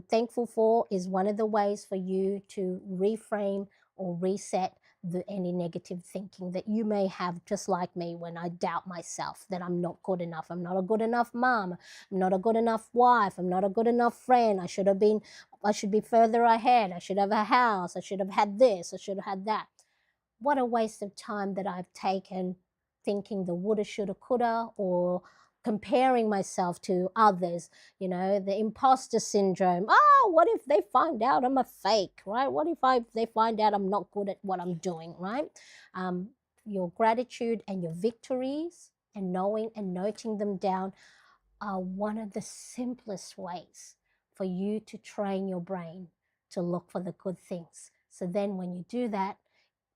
A: thankful for is one of the ways for you to reframe or reset any negative thinking that you may have, just like me, when I doubt myself that I'm not good enough. I'm not a good enough mom. I'm not a good enough wife. I'm not a good enough friend. I should be further ahead. I should have a house. I should have had this. I should have had that. What a waste of time that I've taken thinking the woulda, shoulda, coulda, or comparing myself to others, the imposter syndrome. Oh, what if they find out I'm a fake, right? What if they find out I'm not good at what I'm doing, right? Your gratitude and your victories and knowing and noting them down are one of the simplest ways for you to train your brain to look for the good things. So then when you do that,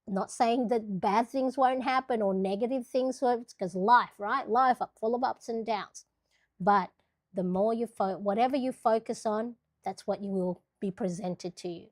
A: not saying that bad things won't happen or negative things won't, because life, right? Life full of ups and downs. But the more whatever you focus on, that's what you will be presented to you.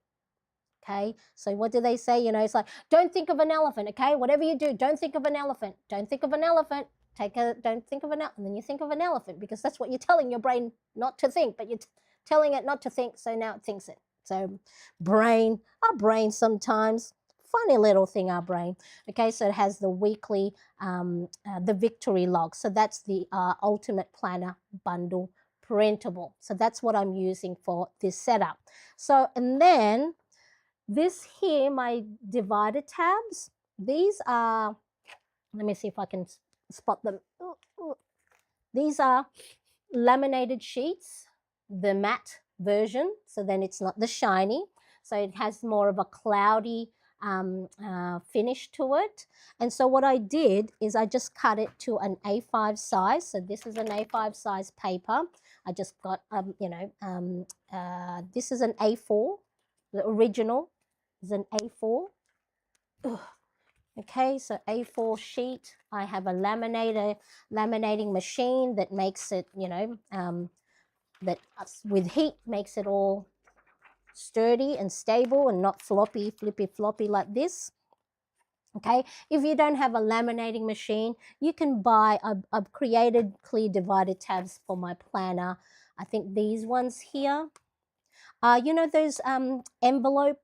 A: Okay, so what do they say? It's like, don't think of an elephant. Okay, whatever you do, don't think of an elephant. Don't think of an elephant. don't think of an elephant, and then you think of an elephant because that's what you're telling your brain not to think, but you're telling it not to think, so now it thinks it. So our brain sometimes, funny little thing, our brain. Okay, so it has the weekly, the victory log. So that's the Ultimate Planner Bundle printable. So that's what I'm using for this setup. So, and then this here, my divider tabs, these are, let me see if I can spot them. These are laminated sheets, the matte version, so then it's not the shiny. So it has more of a cloudy finish to it. And so what I did is I just cut it to an A5 size. So this is an A5 size paper. I just got, this is an A4. The original is an A4. Ugh. Okay, so A4 sheet. I have a laminating machine that makes it, that with heat makes it all sturdy and stable and not floppy, flippy floppy like this. Okay, if you don't have a laminating machine, you can buy, I've created clear divided tabs for my planner. I think these ones here, you know those envelope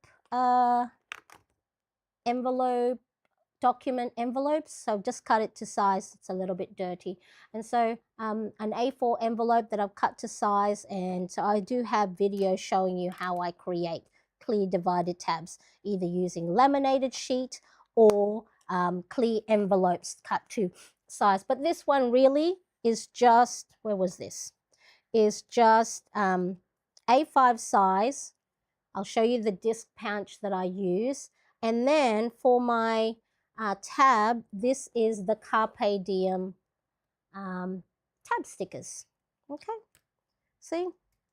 A: document envelopes. So just cut it to size. It's a little bit dirty. And so an A4 envelope that I've cut to size. And so I do have videos showing you how I create clear divided tabs, either using laminated sheet or clear envelopes cut to size. But this one really is just, where was this? Is just A5 size. I'll show you the disc pouch that I use. And then for my tab, this is the Carpe Diem tab stickers. Okay, see,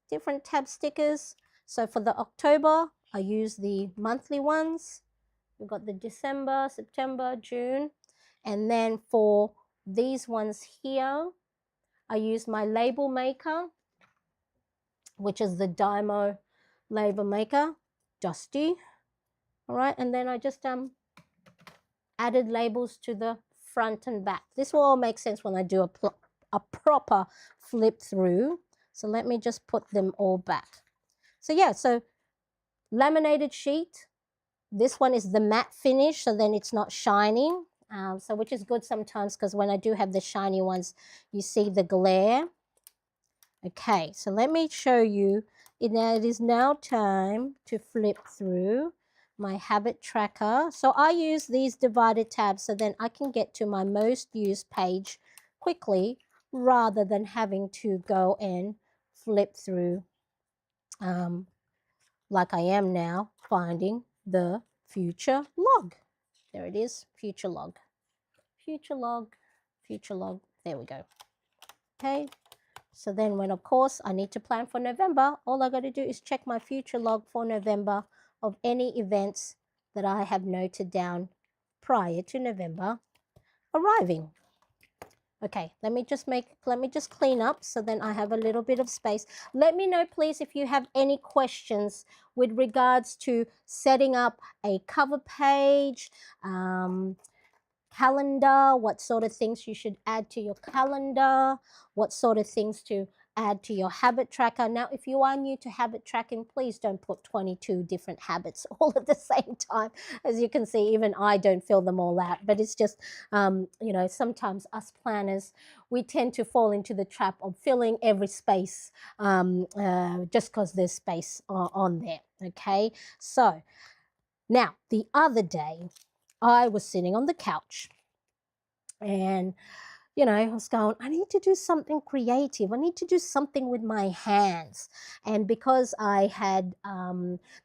A: different tab stickers. So for the October, I use the monthly ones. We've got the December, September, June. And then for these ones here, I use my label maker, which is the Dymo label maker, Dusty. All right, and then I just added labels to the front and back. This will all make sense when I do a proper flip through. So let me just put them all back. So yeah, so laminated sheet. This one is the matte finish, so then it's not shining. So which is good sometimes because when I do have the shiny ones, you see the glare. Okay, so let me show you. It is now time to flip through my habit tracker. So I use these divided tabs so then I can get to my most used page quickly rather than having to go and flip through like I am now, finding the future log. There it is, future log, future log, future log. There we go. Okay. So then when, of course, I need to plan for November, all I got to do is check my future log for November of any events that I have noted down prior to November arriving. Okay, let me just clean up so then I have a little bit of space. Let me know, please, if you have any questions with regards to setting up a cover page, calendar, what sort of things you should add to your calendar, what sort of things to add to your habit tracker. Now, if you are new to habit tracking, please don't put 22 different habits all at the same time. As you can see, even I don't fill them all out, but it's just, sometimes us planners, we tend to fall into the trap of filling every space just because there's space on there, okay? So now, the other day, I was sitting on the couch and, I was going, I need to do something creative. I need to do something with my hands. And because I had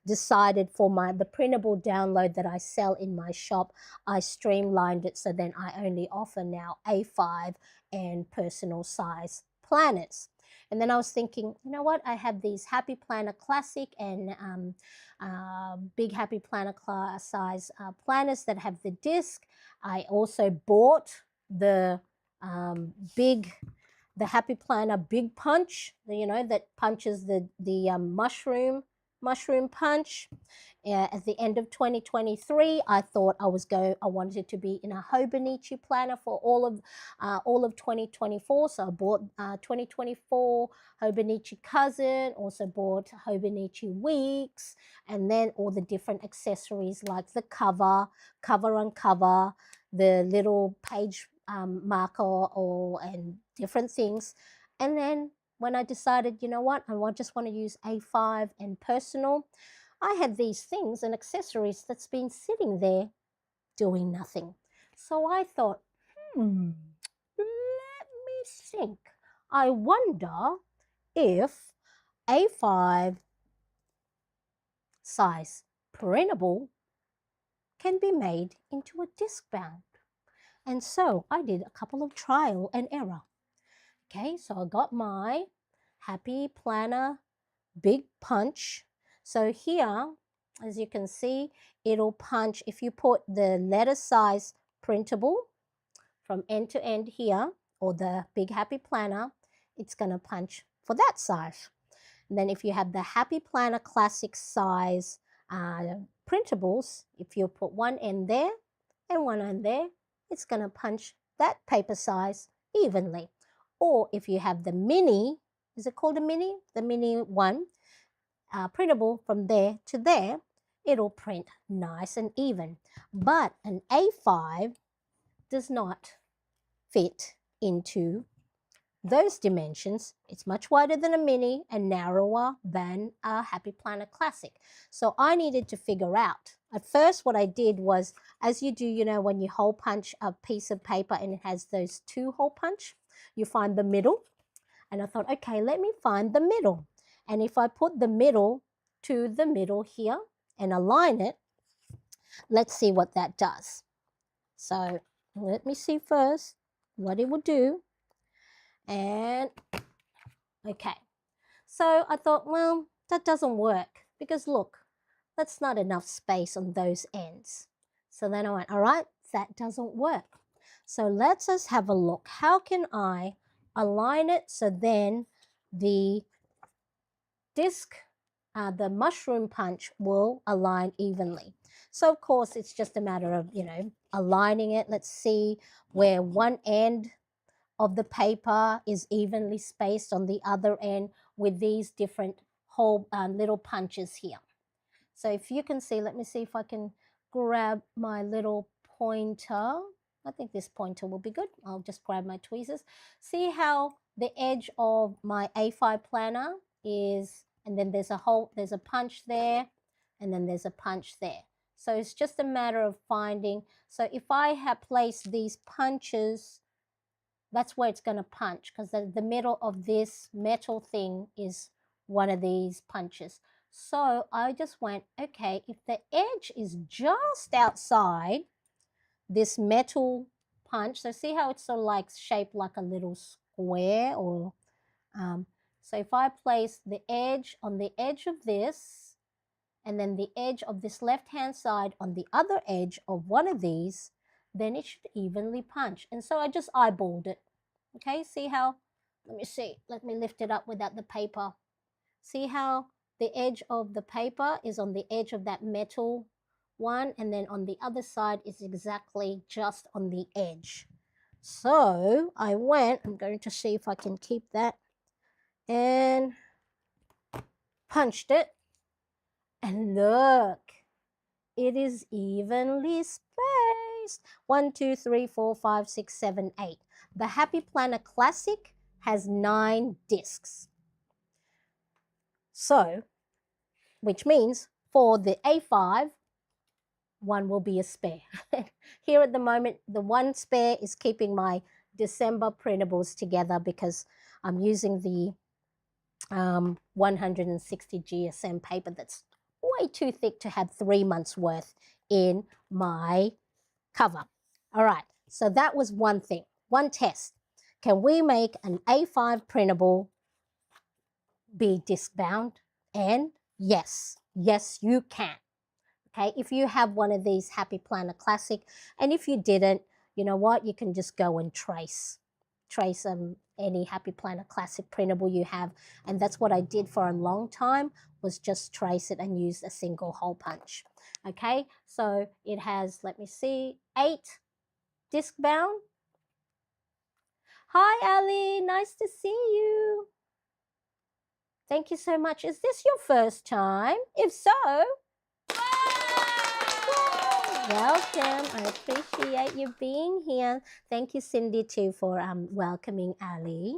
A: decided for the printable download that I sell in my shop, I streamlined it so then I only offer now A5 and personal size planners. And then I was thinking, you know what? I have these Happy Planner Classic and Big Happy Planner size planners that have the disc. I also bought the Happy Planner Big Punch, that punches the mushroom mushroom punch. At the end of 2023, I thought I wanted it to be in a Hobonichi planner for all of 2024. So I bought 2024 Hobonichi Cousin, also bought Hobonichi Weeks, and then all the different accessories like the cover on cover, the little page marker, and different things. And then when I decided, you know what, just want to use A5 and personal, I had these things and accessories that's been sitting there doing nothing. So I thought, let me think. I wonder if A5 size printable can be made into a disc bound. And so I did a couple of trial and error. Okay, so I got my Happy Planner Big Punch. So here, as you can see, it'll punch. If you put the letter size printable from end to end here, or the Big Happy Planner, it's going to punch for that size. And then if you have the Happy Planner Classic size printables, if you put one end there and one end there, it's going to punch that paper size evenly. Or if you have the mini, is it called a mini? The mini one, printable from there to there, it'll print nice and even. But an A5 does not fit into those dimensions. It's much wider than a mini and narrower than a Happy Planner Classic. So I needed to figure out. At first, what I did was, as you do, you know, when you hole punch a piece of paper and it has those two hole punch, you find the middle. And I thought, okay, let me find the middle. And if I put the middle to the middle here and align it, let's see what that does. So let me see first what it would do. And okay, so I thought, well, that doesn't work because look, that's not enough space on those ends. So then I went, all right, that doesn't work. So let's just have a look. How can I align it so then the disc, the mushroom punch will align evenly? So of course, it's just a matter of, you know, aligning it. Let's see where one end of the paper is evenly spaced on the other end with these different whole little punches here. So if you can see, let me see if I can grab my little pointer. I think this pointer will be good. I'll just grab my tweezers. See how the edge of my A5 planner is, and then there's a punch there, and then there's a punch there. So it's just a matter of finding. So if I have placed these punches, that's where it's going to punch, because the middle of this metal thing is one of these punches. So I just went, okay, if the edge is just outside this metal punch, so see how it's sort of like shaped like a little square, or so if I place the edge on the edge of this, and then the edge of this left-hand side on the other edge of one of these, then it should evenly punch. And so I just eyeballed it. Okay, see how, let me see, let me lift it up without the paper. See how the edge of the paper is on the edge of that metal one, and then on the other side is exactly just on the edge. So I went, I'm going to see if I can keep that, and punched it, and look, it is evenly spaced. 1, 2, 3, 4, 5, 6, 7, 8. The Happy Planner Classic has 9 discs. So, which means for the A5, one will be a spare. Here at the moment, the one spare is keeping my December printables together because I'm using the 160 GSM paper that's way too thick to have 3 months worth in my cover. All right, so that was one thing, one test. Can we make an A5 printable be disc bound? And yes, you can. Okay, if you have one of these Happy Planner Classic, and if you didn't, you know what, you can just go and trace any Happy Planner Classic printable you have. And that's what I did for a long time, was just trace it and use a single hole punch. Okay, so it has, let me see, 8 disc bound. Hi, Ali, nice to see you. Thank you so much. Is this your first time? If so, welcome. I appreciate you being here. Thank you, Cindy, too, for welcoming Ali.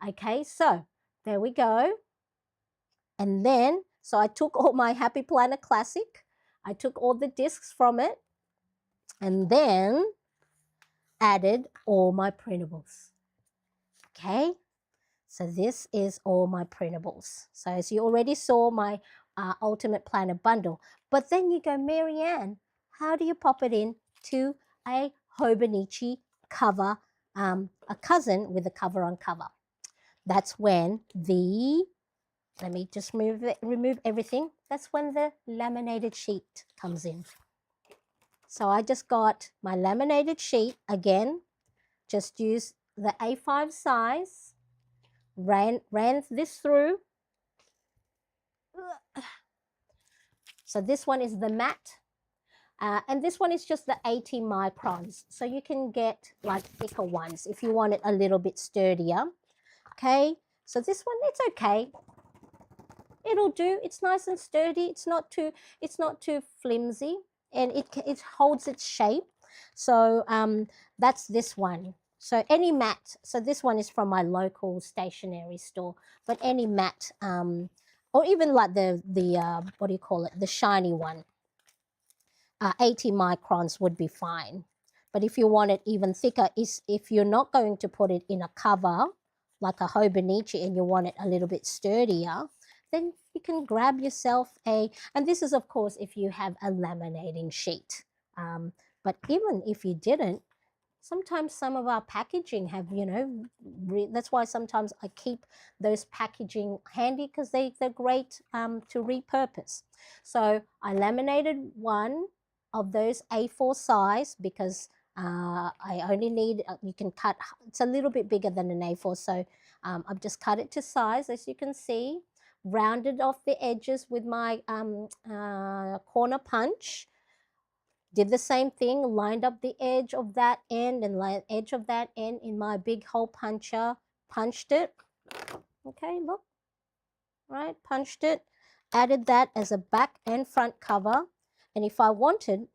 A: Okay, so there we go. And then, so I took all my Happy Planner Classic. I took all the discs from it and then added all my printables. Okay, so this is all my printables. So as you already saw, my Ultimate Planner bundle. But then you go, Marianne, how do you pop it in to a Hobonichi cover, a cousin with a cover on cover? That's when the, let me just remove everything. That's when the laminated sheet comes in. So I just got my laminated sheet again, just use the A5 size, ran this through. So this one is the matte, and this one is just the 80 microns. So you can get like thicker ones if you want it a little bit sturdier. Okay, so this one, it's okay. It'll do. It's nice and sturdy. It's not too flimsy, and it holds its shape. So that's this one. So any matte. So this one is from my local stationery store. But any matte, or even like the what do you call it? The shiny one. 80 microns would be fine. But if you want it even thicker, if you're not going to put it in a cover like a Hobonichi and you want it a little bit sturdier, then you can grab yourself and this is of course if you have a laminating sheet. But even if you didn't, sometimes some of our packaging have, that's why sometimes I keep those packaging handy, because they're great to repurpose. So I laminated one of those A4 size because I only need, you can cut, it's a little bit bigger than an A4, so I've just cut it to size, as you can see, rounded off the edges with my corner punch. Did the same thing, lined up the edge of that end and edge of that end in my big hole puncher, punched it. Okay, look, right, punched it, added that as a back and front cover. And if I wanted,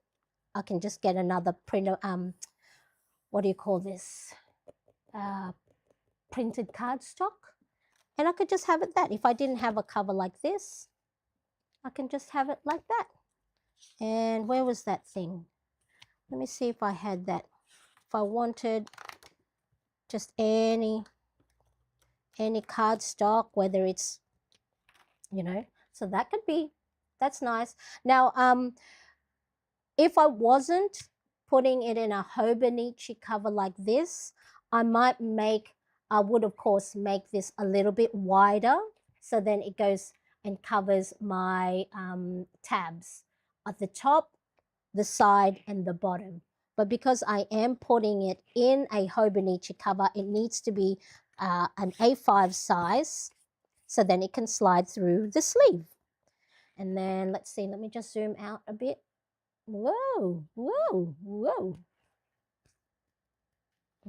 A: I can just get another printer, what do you call this? Printed cardstock. And I could just have it that. If I didn't have a cover like this, I can just have it like that. And where was that thing? Let me see if I had that. If I wanted just any cardstock, whether it's, so that could be, that's nice. Now, if I wasn't putting it in a Hobonichi cover like this, I would of course make this a little bit wider, so then it goes and covers my tabs at the top, the side, and the bottom. But because I am putting it in a Hobonichi cover, it needs to be an A5 size, so then it can slide through the sleeve. And then let's see, let me just zoom out a bit. Whoa, whoa, whoa.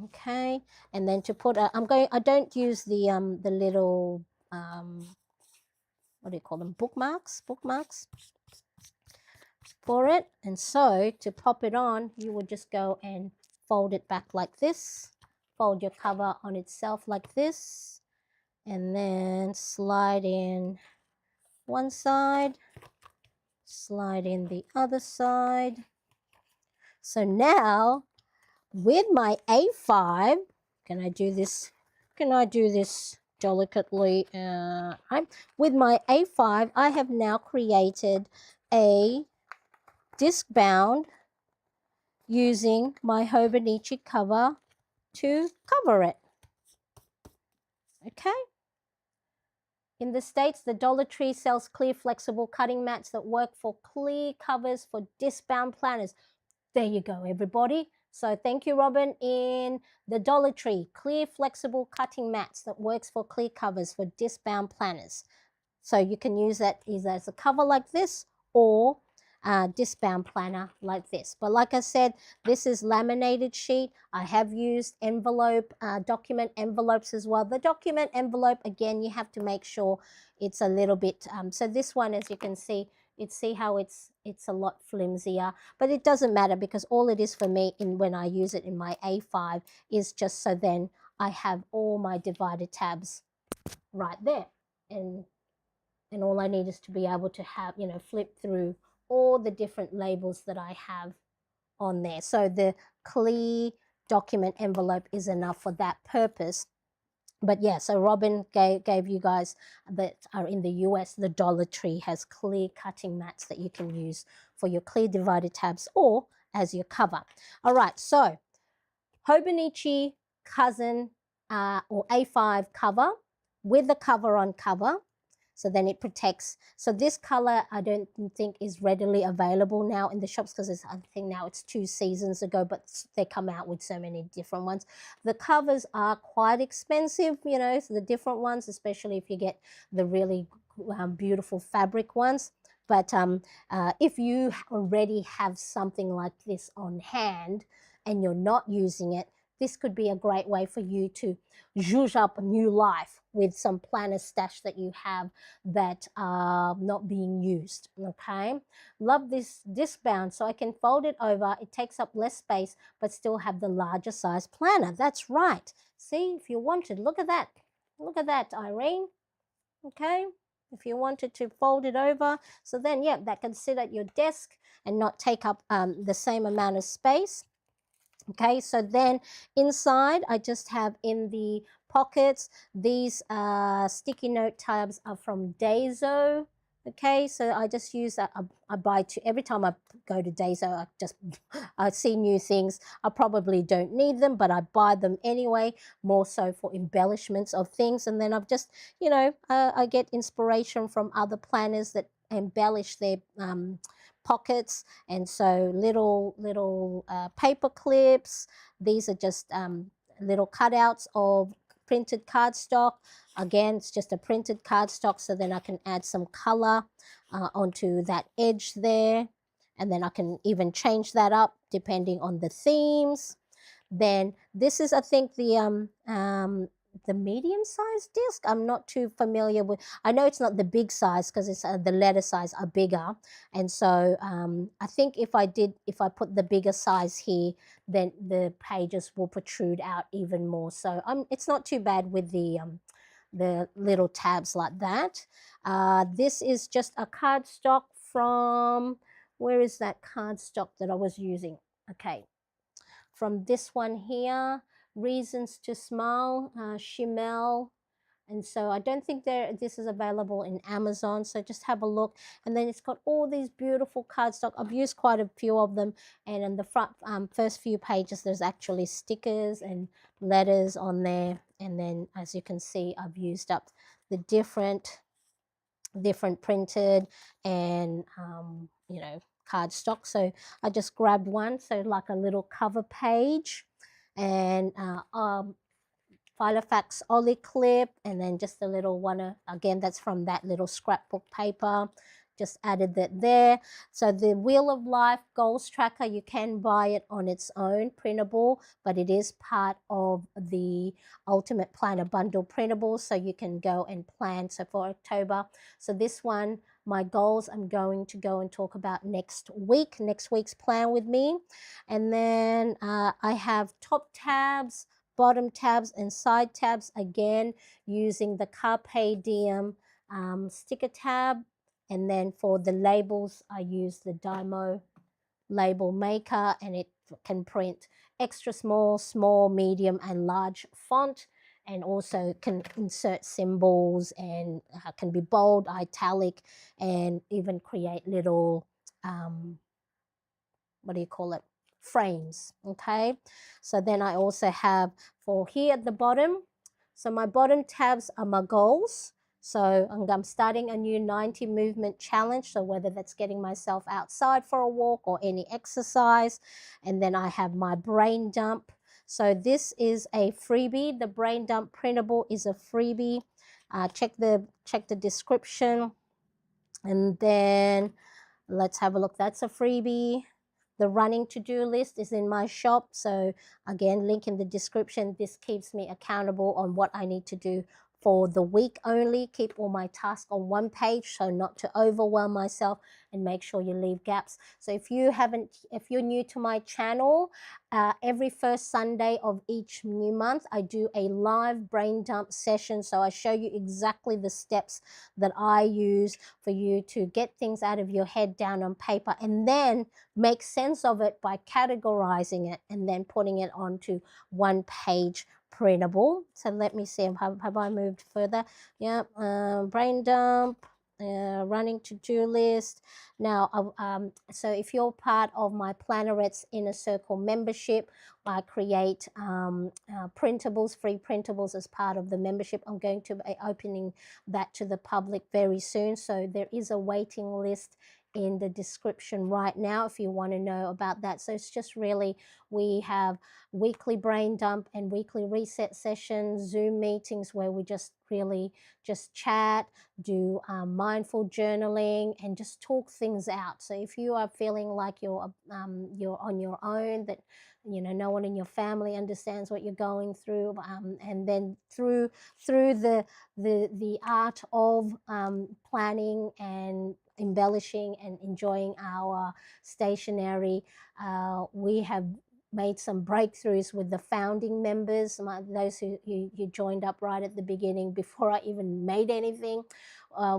A: Okay, and then to put I don't use the little what do you call them, bookmarks for it. And so to pop it on, you would just go and fold it back like this, fold your cover on itself like this, and then slide in one side, slide in the other side. So now with my A5, can I do this delicately? With my A5, I have now created a disc bound using my Hobonichi cover to cover it. Okay. In the States, the Dollar Tree sells clear, flexible cutting mats that work for clear covers for disc bound planners. There you go, everybody. So thank you, Robin. In the Dollar Tree, clear flexible cutting mats that works for clear covers for disc-bound planners. So you can use that either as a cover like this or disc-bound planner like this. But like I said, this is laminated sheet. I have used envelope, document envelopes as well. The document envelope, again, you have to make sure it's a little bit, so this one, as you can see how it's a lot flimsier, but it doesn't matter because all it is for me when I use it in my A5 is just so then I have all my divided tabs right there. And all I need is to be able to have, flip through all the different labels that I have on there. So the clear document envelope is enough for that purpose. But yeah, so Robin gave you guys that are in the US, the Dollar Tree has clear cutting mats that you can use for your clear divided tabs or as your cover. All right, so Hobonichi Cousin or A5 cover with the cover on cover. So then it protects. So this color I don't think is readily available now in the shops because I think now it's 2 seasons ago, but they come out with so many different ones. The covers are quite expensive, so the different ones, especially if you get the really beautiful fabric ones. But if you already have something like this on hand and you're not using it, this could be a great way for you to zhuzh up a new life with some planner stash that you have that are not being used, okay? Love this disc bound, so I can fold it over. It takes up less space, but still have the larger size planner. That's right. See, if you wanted, look at that. Look at that, Irene, okay? If you wanted to fold it over, so then, yeah, that can sit at your desk and not take up the same amount of space. Okay, so then inside I just have in the pockets, these sticky note tabs are from Daiso. Okay, so I just use that. I buy two every time I go to Daiso. I see new things. I probably don't need them, but I buy them anyway, more so for embellishments of things. And then I've just, I get inspiration from other planners that embellish their pockets, and so little paper clips. These are just little cutouts of printed cardstock. Again, it's just a printed cardstock, so then I can add some color onto that edge there, and then I can even change that up depending on the themes. Then this is, I think, the medium-sized disc. I'm not too familiar with. I know it's not the big size because it's the letter size are bigger, and so I think if I put the bigger size here, then the pages will protrude out even more. So it's not too bad with the little tabs like that. This is just a cardstock from, where is that cardstock that I was using? Okay, from this one here, Reasons to Smile, Chimel. And so I don't think this is available in Amazon, so just have a look. And then it's got all these beautiful cardstock. I've used quite a few of them, and in the front first few pages there's actually stickers and letters on there. And then as you can see, I've used up the different printed and cardstock. So I just grabbed one, so like a little cover page, and Filofax Ollie clip, and then just a little one, again, that's from that little scrapbook paper. Just added that there. So the Wheel of Life Goals Tracker, you can buy it on its own, printable, but it is part of the Ultimate Planner Bundle printable, so you can go and plan. So for October, so this one, my goals, I'm going to go and talk about next week's plan with me. And then I have top tabs, bottom tabs, and side tabs, again using the Carpe Diem sticker tab. And then for the labels, I use the Dymo label maker, and it can print extra small, medium, and large font, and also can insert symbols, and can be bold, italic, and even create little what do you call it, frames. Okay, so then I also have for here at the bottom, so my bottom tabs are my goals. So I'm starting a new 90 movement challenge. So whether that's getting myself outside for a walk or any exercise. And then I have my brain dump. So this is a freebie. The brain dump printable is a freebie. Check the description. And then let's have a look. That's a freebie. The running to-do list is in my shop. So again, link in the description. This keeps me accountable on what I need to do for the week only. Keep all my tasks on one page so not to overwhelm myself, and make sure you leave gaps. So if you're new to my channel, every first Sunday of each new month, I do a live brain dump session. So I show you exactly the steps that I use for you to get things out of your head down on paper, and then make sense of it by categorizing it and then putting it onto one page printable. So let me see, have I moved further? Yeah, brain dump, running to-do list. Now, so if you're part of my Plannerettes Inner Circle membership, I create printables, free printables as part of the membership. I'm going to be opening that to the public very soon. So there is a waiting list in the description right now if you want to know about that. So it's just really, we have weekly brain dump and weekly reset sessions, Zoom meetings where we just really just chat, do mindful journaling, and just talk things out. So if you are feeling like you're on your own, that no one in your family understands what you're going through, and then through the art of planning and embellishing and enjoying our stationery, we have made some breakthroughs with the founding members, those who joined up right at the beginning before I even made anything.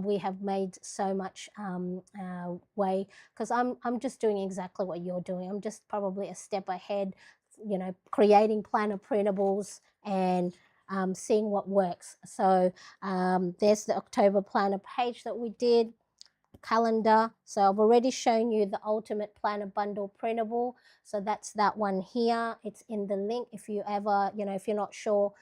A: We have made so much way, because I'm just doing exactly what you're doing. I'm just probably a step ahead, creating planner printables and seeing what works. So there's the October planner page that we did, calendar. So I've already shown you the ultimate planner bundle printable. So that's that one here. It's in the link. If you ever, if you're not sure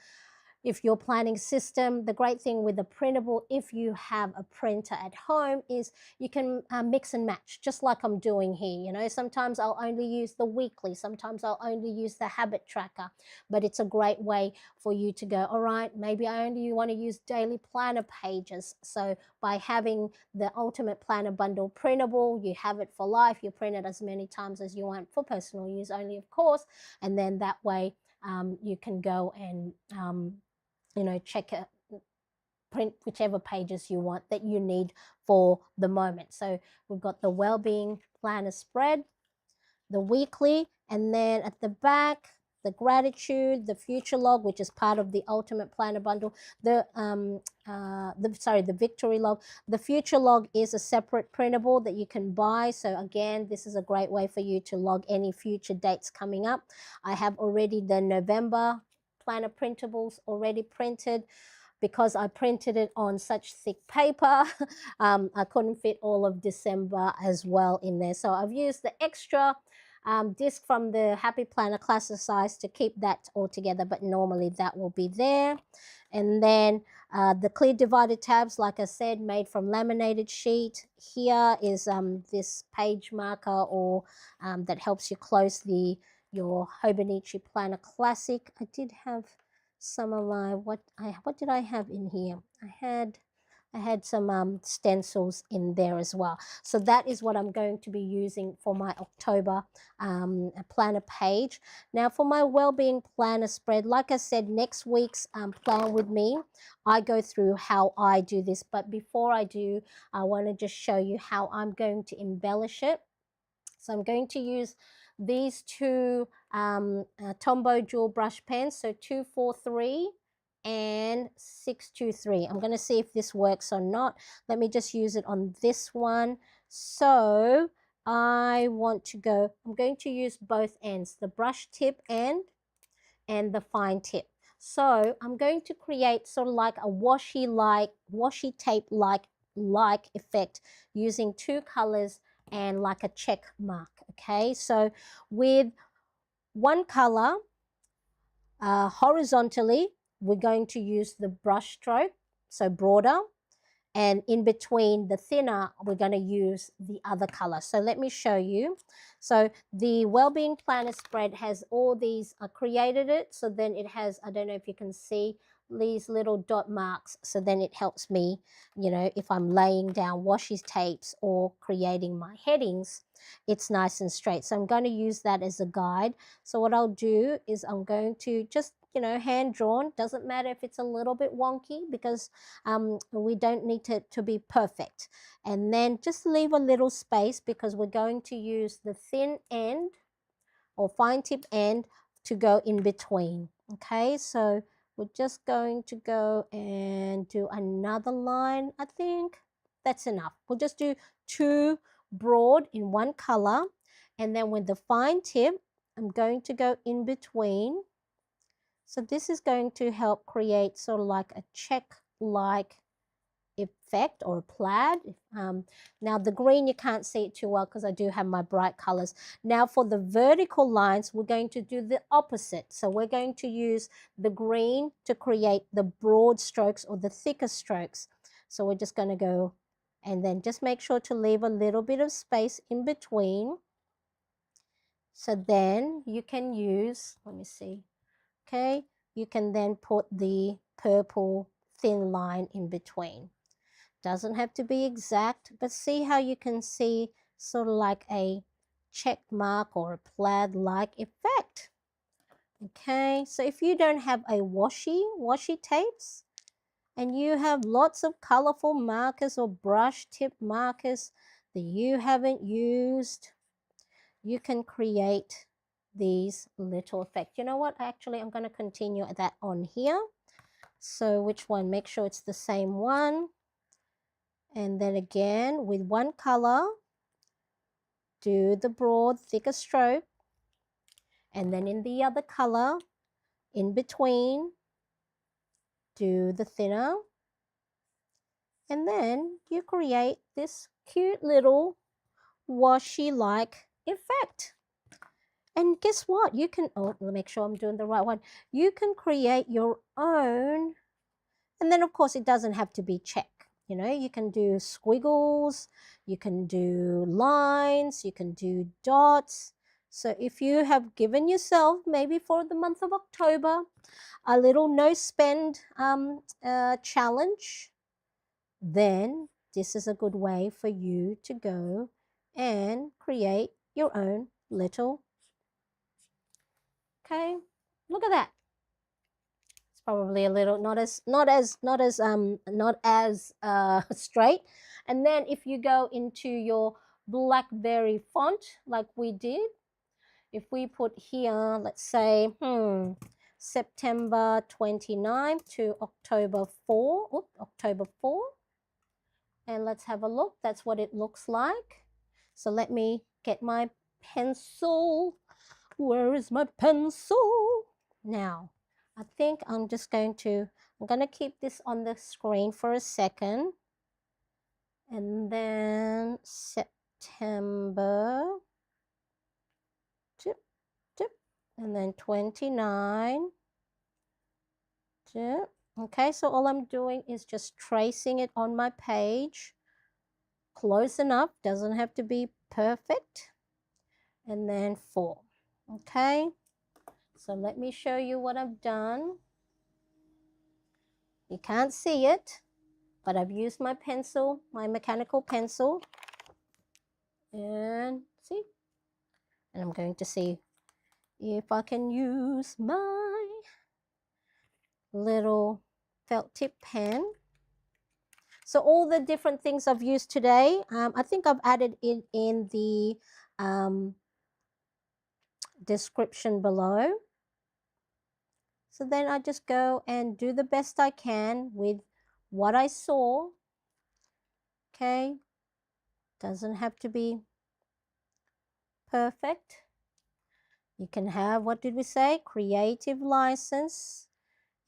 A: if your planning system, the great thing with a printable, if you have a printer at home, is you can mix and match, just like I'm doing here. Sometimes I'll only use the weekly, sometimes I'll only use the habit tracker, but it's a great way for you to go, all right, maybe I only want to use daily planner pages. So by having the ultimate planner bundle printable, you have it for life. You print it as many times as you want, for personal use only, of course, and then that way you can go and check it, print whichever pages you want that you need for the moment. So we've got the well-being planner spread, the weekly, and then at the back, the gratitude, the future log, which is part of the ultimate planner bundle, the victory log. The future log is a separate printable that you can buy. So again, this is a great way for you to log any future dates coming up. I have already the November planner printables already printed, because I printed it on such thick paper. I couldn't fit all of December as well in there. So I've used the extra disc from the Happy Planner Classic size to keep that all together, but normally that will be there. And then the clear divided tabs, like I said, made from laminated sheet. Here is this page marker, or that helps you close your Hobonichi Planner Classic. I did have some of my, what did I have in here? I had some stencils in there as well. So that is what I'm going to be using for my October planner page. Now for my Wellbeing Planner spread, like I said, next week's Plan With Me, I go through how I do this. But before I do, I want to just show you how I'm going to embellish it. So I'm going to use these two Tombow Jewel brush pens, so 243 and 623. I'm going to see if this works or not. Let me just use it on this one. So I want to go, I'm going to use both ends, the brush tip end and the fine tip. So I'm going to create sort of like a washi tape like effect using two colors and like a check mark. Okay, so with one color horizontally, we're going to use the brush stroke, so broader, And in between the thinner, we're going to use the other color. So let me show you. So the Wellbeing Planner spread has all these, I created it. So then it has, I don't know if you can see these little dot marks. So then it helps me, you know, if I'm laying down washi tapes or creating my headings, it's nice and straight. So I'm going to use that as a guide. So what I'll do is I'm going to just, you know, hand drawn. Doesn't matter if it's a little bit wonky, because we don't need to be perfect. And then just leave a little space, because we're going to use the thin end or fine tip end to go in between. Okay, so we're just going to go and do another line. I think that's enough. We'll just do 2 broad in one color, and then with the fine tip, I'm going to go in between. So this is going to help create sort of like a check-like effect or plaid. Now the green, you can't see it too well because I do have my bright colors. Now for the vertical lines, we're going to do the opposite. So we're going to use the green to create the broad strokes or the thicker strokes. So we're just going to go, and then just make sure to leave a little bit of space in between. So then you can use, let me see. Okay, you can then put the purple thin line in between. Doesn't have to be exact, but see how you can see sort of like a check mark or a plaid-like effect. Okay, so if you don't have a washi tapes, and you have lots of colorful markers or brush tip markers that you haven't used, you can create these little effects. You know what? Actually, I'm going to continue that on here. So which one? Make sure it's the same one. And then again, with one color, do the broad, thicker stroke. And then in the other color, in between, do the thinner. And then you create this cute little washi-like effect. And guess what? You can, oh, let me make sure I'm doing the right one. You can create your own, and then of course it doesn't have to be check. You know, you can do squiggles, you can do lines, you can do dots. So if you have given yourself, maybe for the month of October, a little no spend challenge, then this is a good way for you to go and create your own little. Okay, look at that. It's probably a little not as straight. And then if you go into your BlackBerry font like we did, if we put here, let's say September 29th to October 4, October 4, and let's have a look. That's what it looks like. So let me get my pencil. Where is my pencil? Now, I think I'm going to keep this on the screen for a second. And then September, and then 29. Okay, so all I'm doing is just tracing it on my page. Close enough, doesn't have to be perfect. And then 4. Okay, so let me show you what I've done. You can't see it, but I've used my pencil, my mechanical pencil, and see, and I'm going to see if I can use my little felt tip pen. So all the different things I've used today, I think I've added it in the description below. So then I just go and do the best I can with what I saw. Okay, doesn't have to be perfect. You can have, what did we say? Creative license.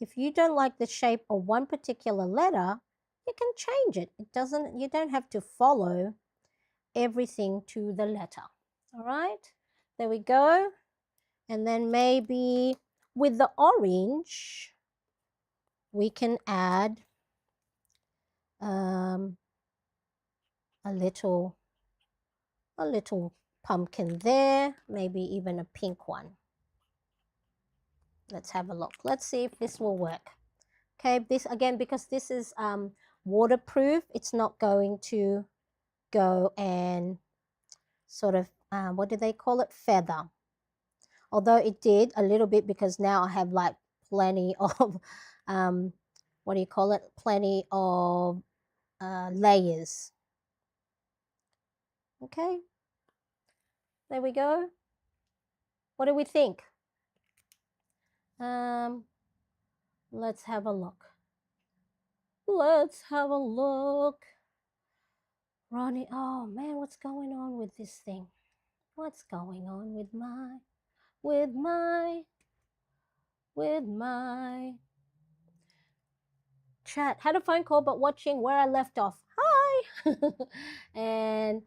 A: If you don't like the shape of one particular letter, you can change it. You don't have to follow everything to the letter. All right, there we go. And then maybe with the orange, we can add um, a little pumpkin there, maybe even a pink one. Let's have a look. Let's see if this will work. Okay, this again, because this is waterproof, it's not going to go and sort of, what do they call it? Feather. Although it did a little bit, because now I have like plenty of, what do you call it? Plenty of layers. Okay, there we go. What do we think? Let's have a look. Let's have a look. Ronnie, oh man, what's going on with this thing? What's going on with my chat? Had a phone call, but watching where I left off. Hi. And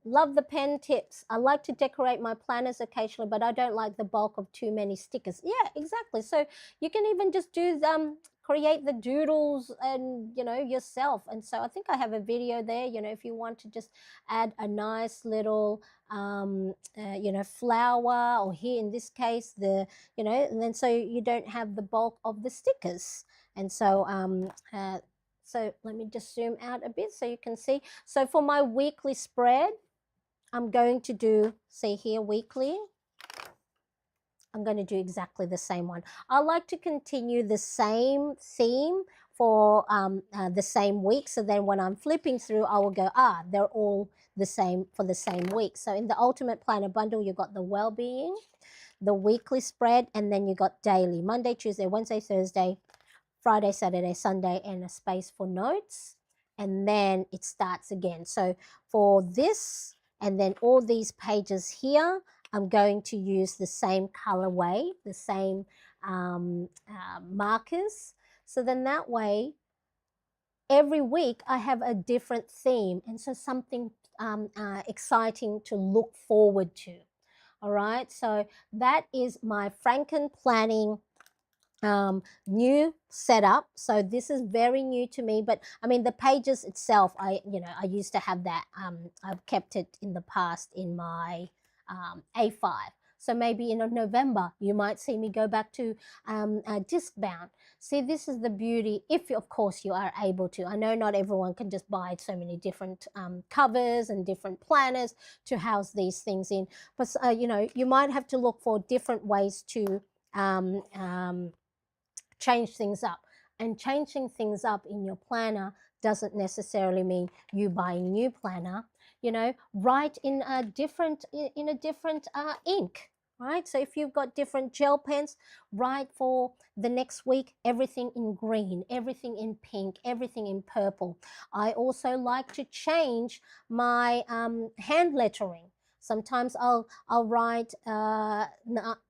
A: love the pen tips. I like to decorate my planners occasionally, but I don't like the bulk of too many stickers. Yeah, exactly. So you can even just do create the doodles and yourself. And so I think I have a video there, if you want to just add a nice little flower, or here in this case and then so you don't have the bulk of the stickers. And so so let me just zoom out a bit so you can see. So for my weekly spread, I'm going to do, say here, weekly. I'm going to do exactly the same one. I like to continue the same theme for the same week. So then when I'm flipping through, I will go, they're all the same for the same week. So in the Ultimate Planner Bundle, you've got the well-being, the weekly spread, and then you got daily, Monday, Tuesday, Wednesday, Thursday, Friday, Saturday, Sunday, and a space for notes. And then it starts again. So for this, and then all these pages here, I'm going to use the same colorway, the same markers. So then that way, every week I have a different theme. And so something exciting to look forward to. All right. So that is my Franken-planning new setup. So this is very new to me, but I mean the pages itself, I used to have that. I've kept it in the past in my A5. So maybe in November you might see me go back to disc bound. See, this is the beauty, if of course you are able to. I know not everyone can just buy so many different covers and different planners to house these things in, but you might have to look for different ways to change things up. And changing things up in your planner doesn't necessarily mean you buy a new planner. Write in a different ink, right? So if you've got different gel pens, write for the next week everything in green, everything in pink, everything in purple. I also like to change my hand lettering. Sometimes I'll write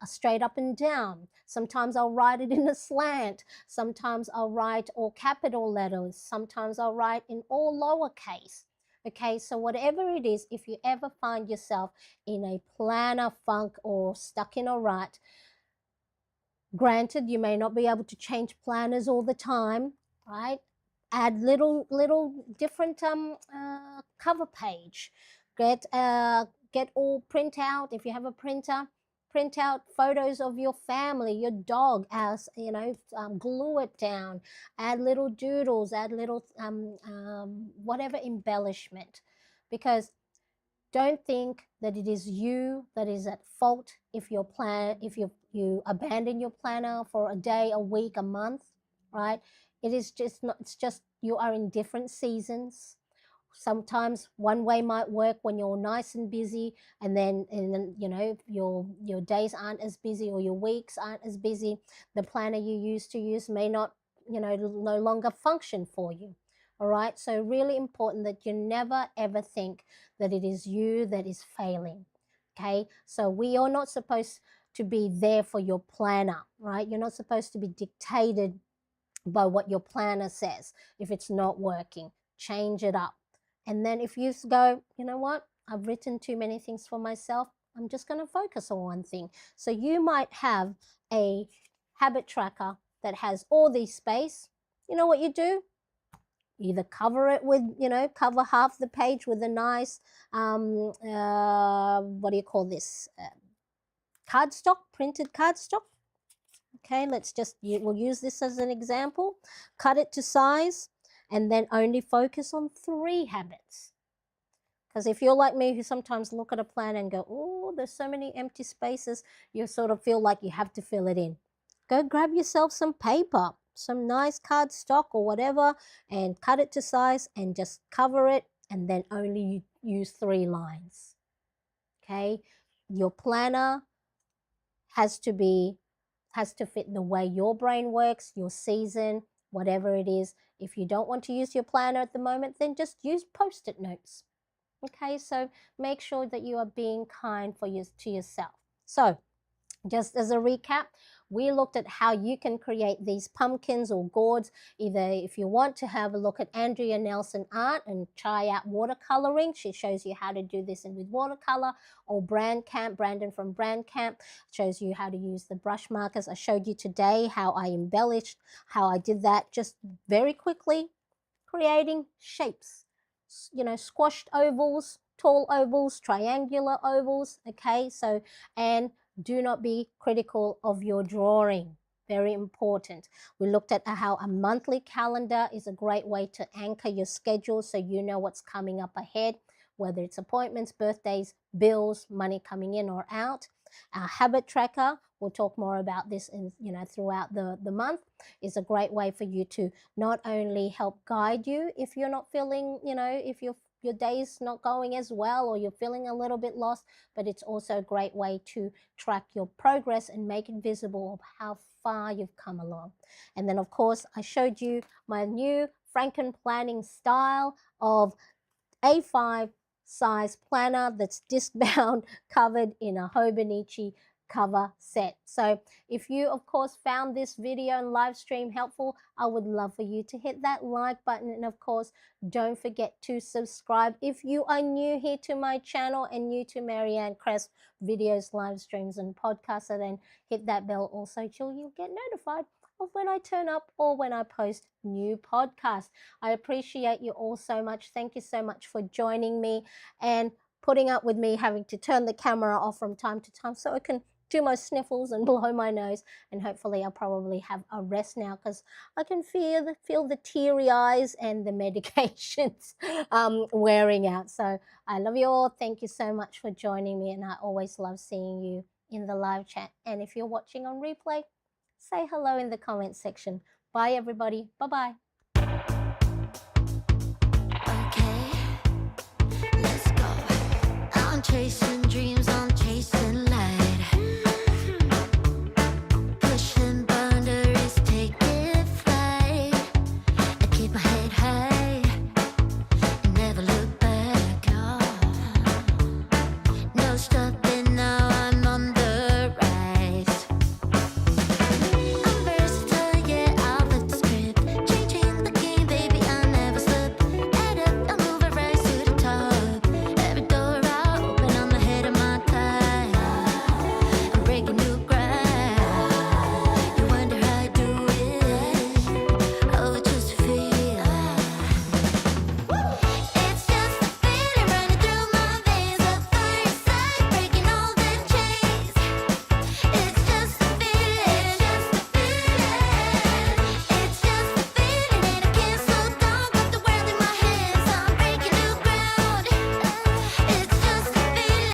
A: straight up and down. Sometimes I'll write it in a slant. Sometimes I'll write all capital letters. Sometimes I'll write in all lowercase. Okay, so whatever it is, if you ever find yourself in a planner funk or stuck in a rut, granted, you may not be able to change planners all the time, right? Add little different cover page. Get all print out, if you have a printer, print out photos of your family, your dog, as glue it down, add little doodles, add little whatever embellishment, because don't think that it is you that is at fault if you abandon your planner for a day, a week, a month, right? It is just not, it's just you are in different seasons. Sometimes one way might work when you're nice and busy, and then your days aren't as busy, or your weeks aren't as busy. The planner you used to use may not no longer function for you. All right, so really important that you never ever think that it is you that is failing. Okay, so we are not supposed to be there for your planner, right? You're not supposed to be dictated by what your planner says. If it's not working, change it up. And then if you go, you know what, I've written too many things for myself, I'm just going to focus on one thing. So you might have a habit tracker that has all these space. You know what you do? Either cover it with, cover half the page with a nice, what do you call this? Cardstock, printed cardstock. Okay, we'll use this as an example. Cut it to size and then only focus on 3 habits. Because if you're like me, who sometimes look at a plan and go, oh, there's so many empty spaces, you sort of feel like you have to fill it in. Go grab yourself some paper, some nice cardstock or whatever, and cut it to size and just cover it, and then only use 3 lines. Okay, your planner has to fit the way your brain works, your season, whatever it is. If you don't want to use your planner at the moment, then just use Post-it notes. Okay, so make sure that you are being kind to yourself. So just as a recap, we looked at how you can create these pumpkins or gourds. Either if you want to have a look at Andrea Nelson art and try out watercoloring, she shows you how to do this with watercolor, or Brandon from Brand Camp shows you how to use the brush markers. I showed you today how I embellished, how I did that just very quickly, creating shapes, squashed ovals, tall ovals, triangular ovals. Okay, so, and do not be critical of your drawing. Very important. We looked at how a monthly calendar is a great way to anchor your schedule so you know what's coming up ahead, whether it's appointments, birthdays, bills, money coming in or out. Our habit tracker, we'll talk more about this throughout the month, is a great way for you to not only help guide you if you're not feeling, if your day's not going as well or you're feeling a little bit lost, but it's also a great way to track your progress and make it visible of how far you've come along. And then, of course, I showed you my new franken-planning style of A5 size planner that's disc bound, covered in a Hobonichi cover set. So if you, of course, found this video and live stream helpful, I would love for you to hit that like button, and of course, don't forget to subscribe if you are new here to my channel and new to Marianne Crest videos, live streams and podcasts. So then hit that bell also so you'll get notified of when I turn up or when I post new podcasts. I appreciate you all so much. Thank you so much for joining me and putting up with me having to turn the camera off from time to time so I can do my sniffles and blow my nose, and hopefully I'll probably have a rest now because I can feel the teary eyes and the medications wearing out. So I love you all. Thank you so much for joining me, and I always love seeing you in the live chat. And if you're watching on replay, say hello in the comments section. Bye everybody. Bye-bye.
B: Okay, let's go. I'm chasing dreams, I'm chasing light. Pushing boundaries, taking flight. I keep my head high, never look back. No, no stop.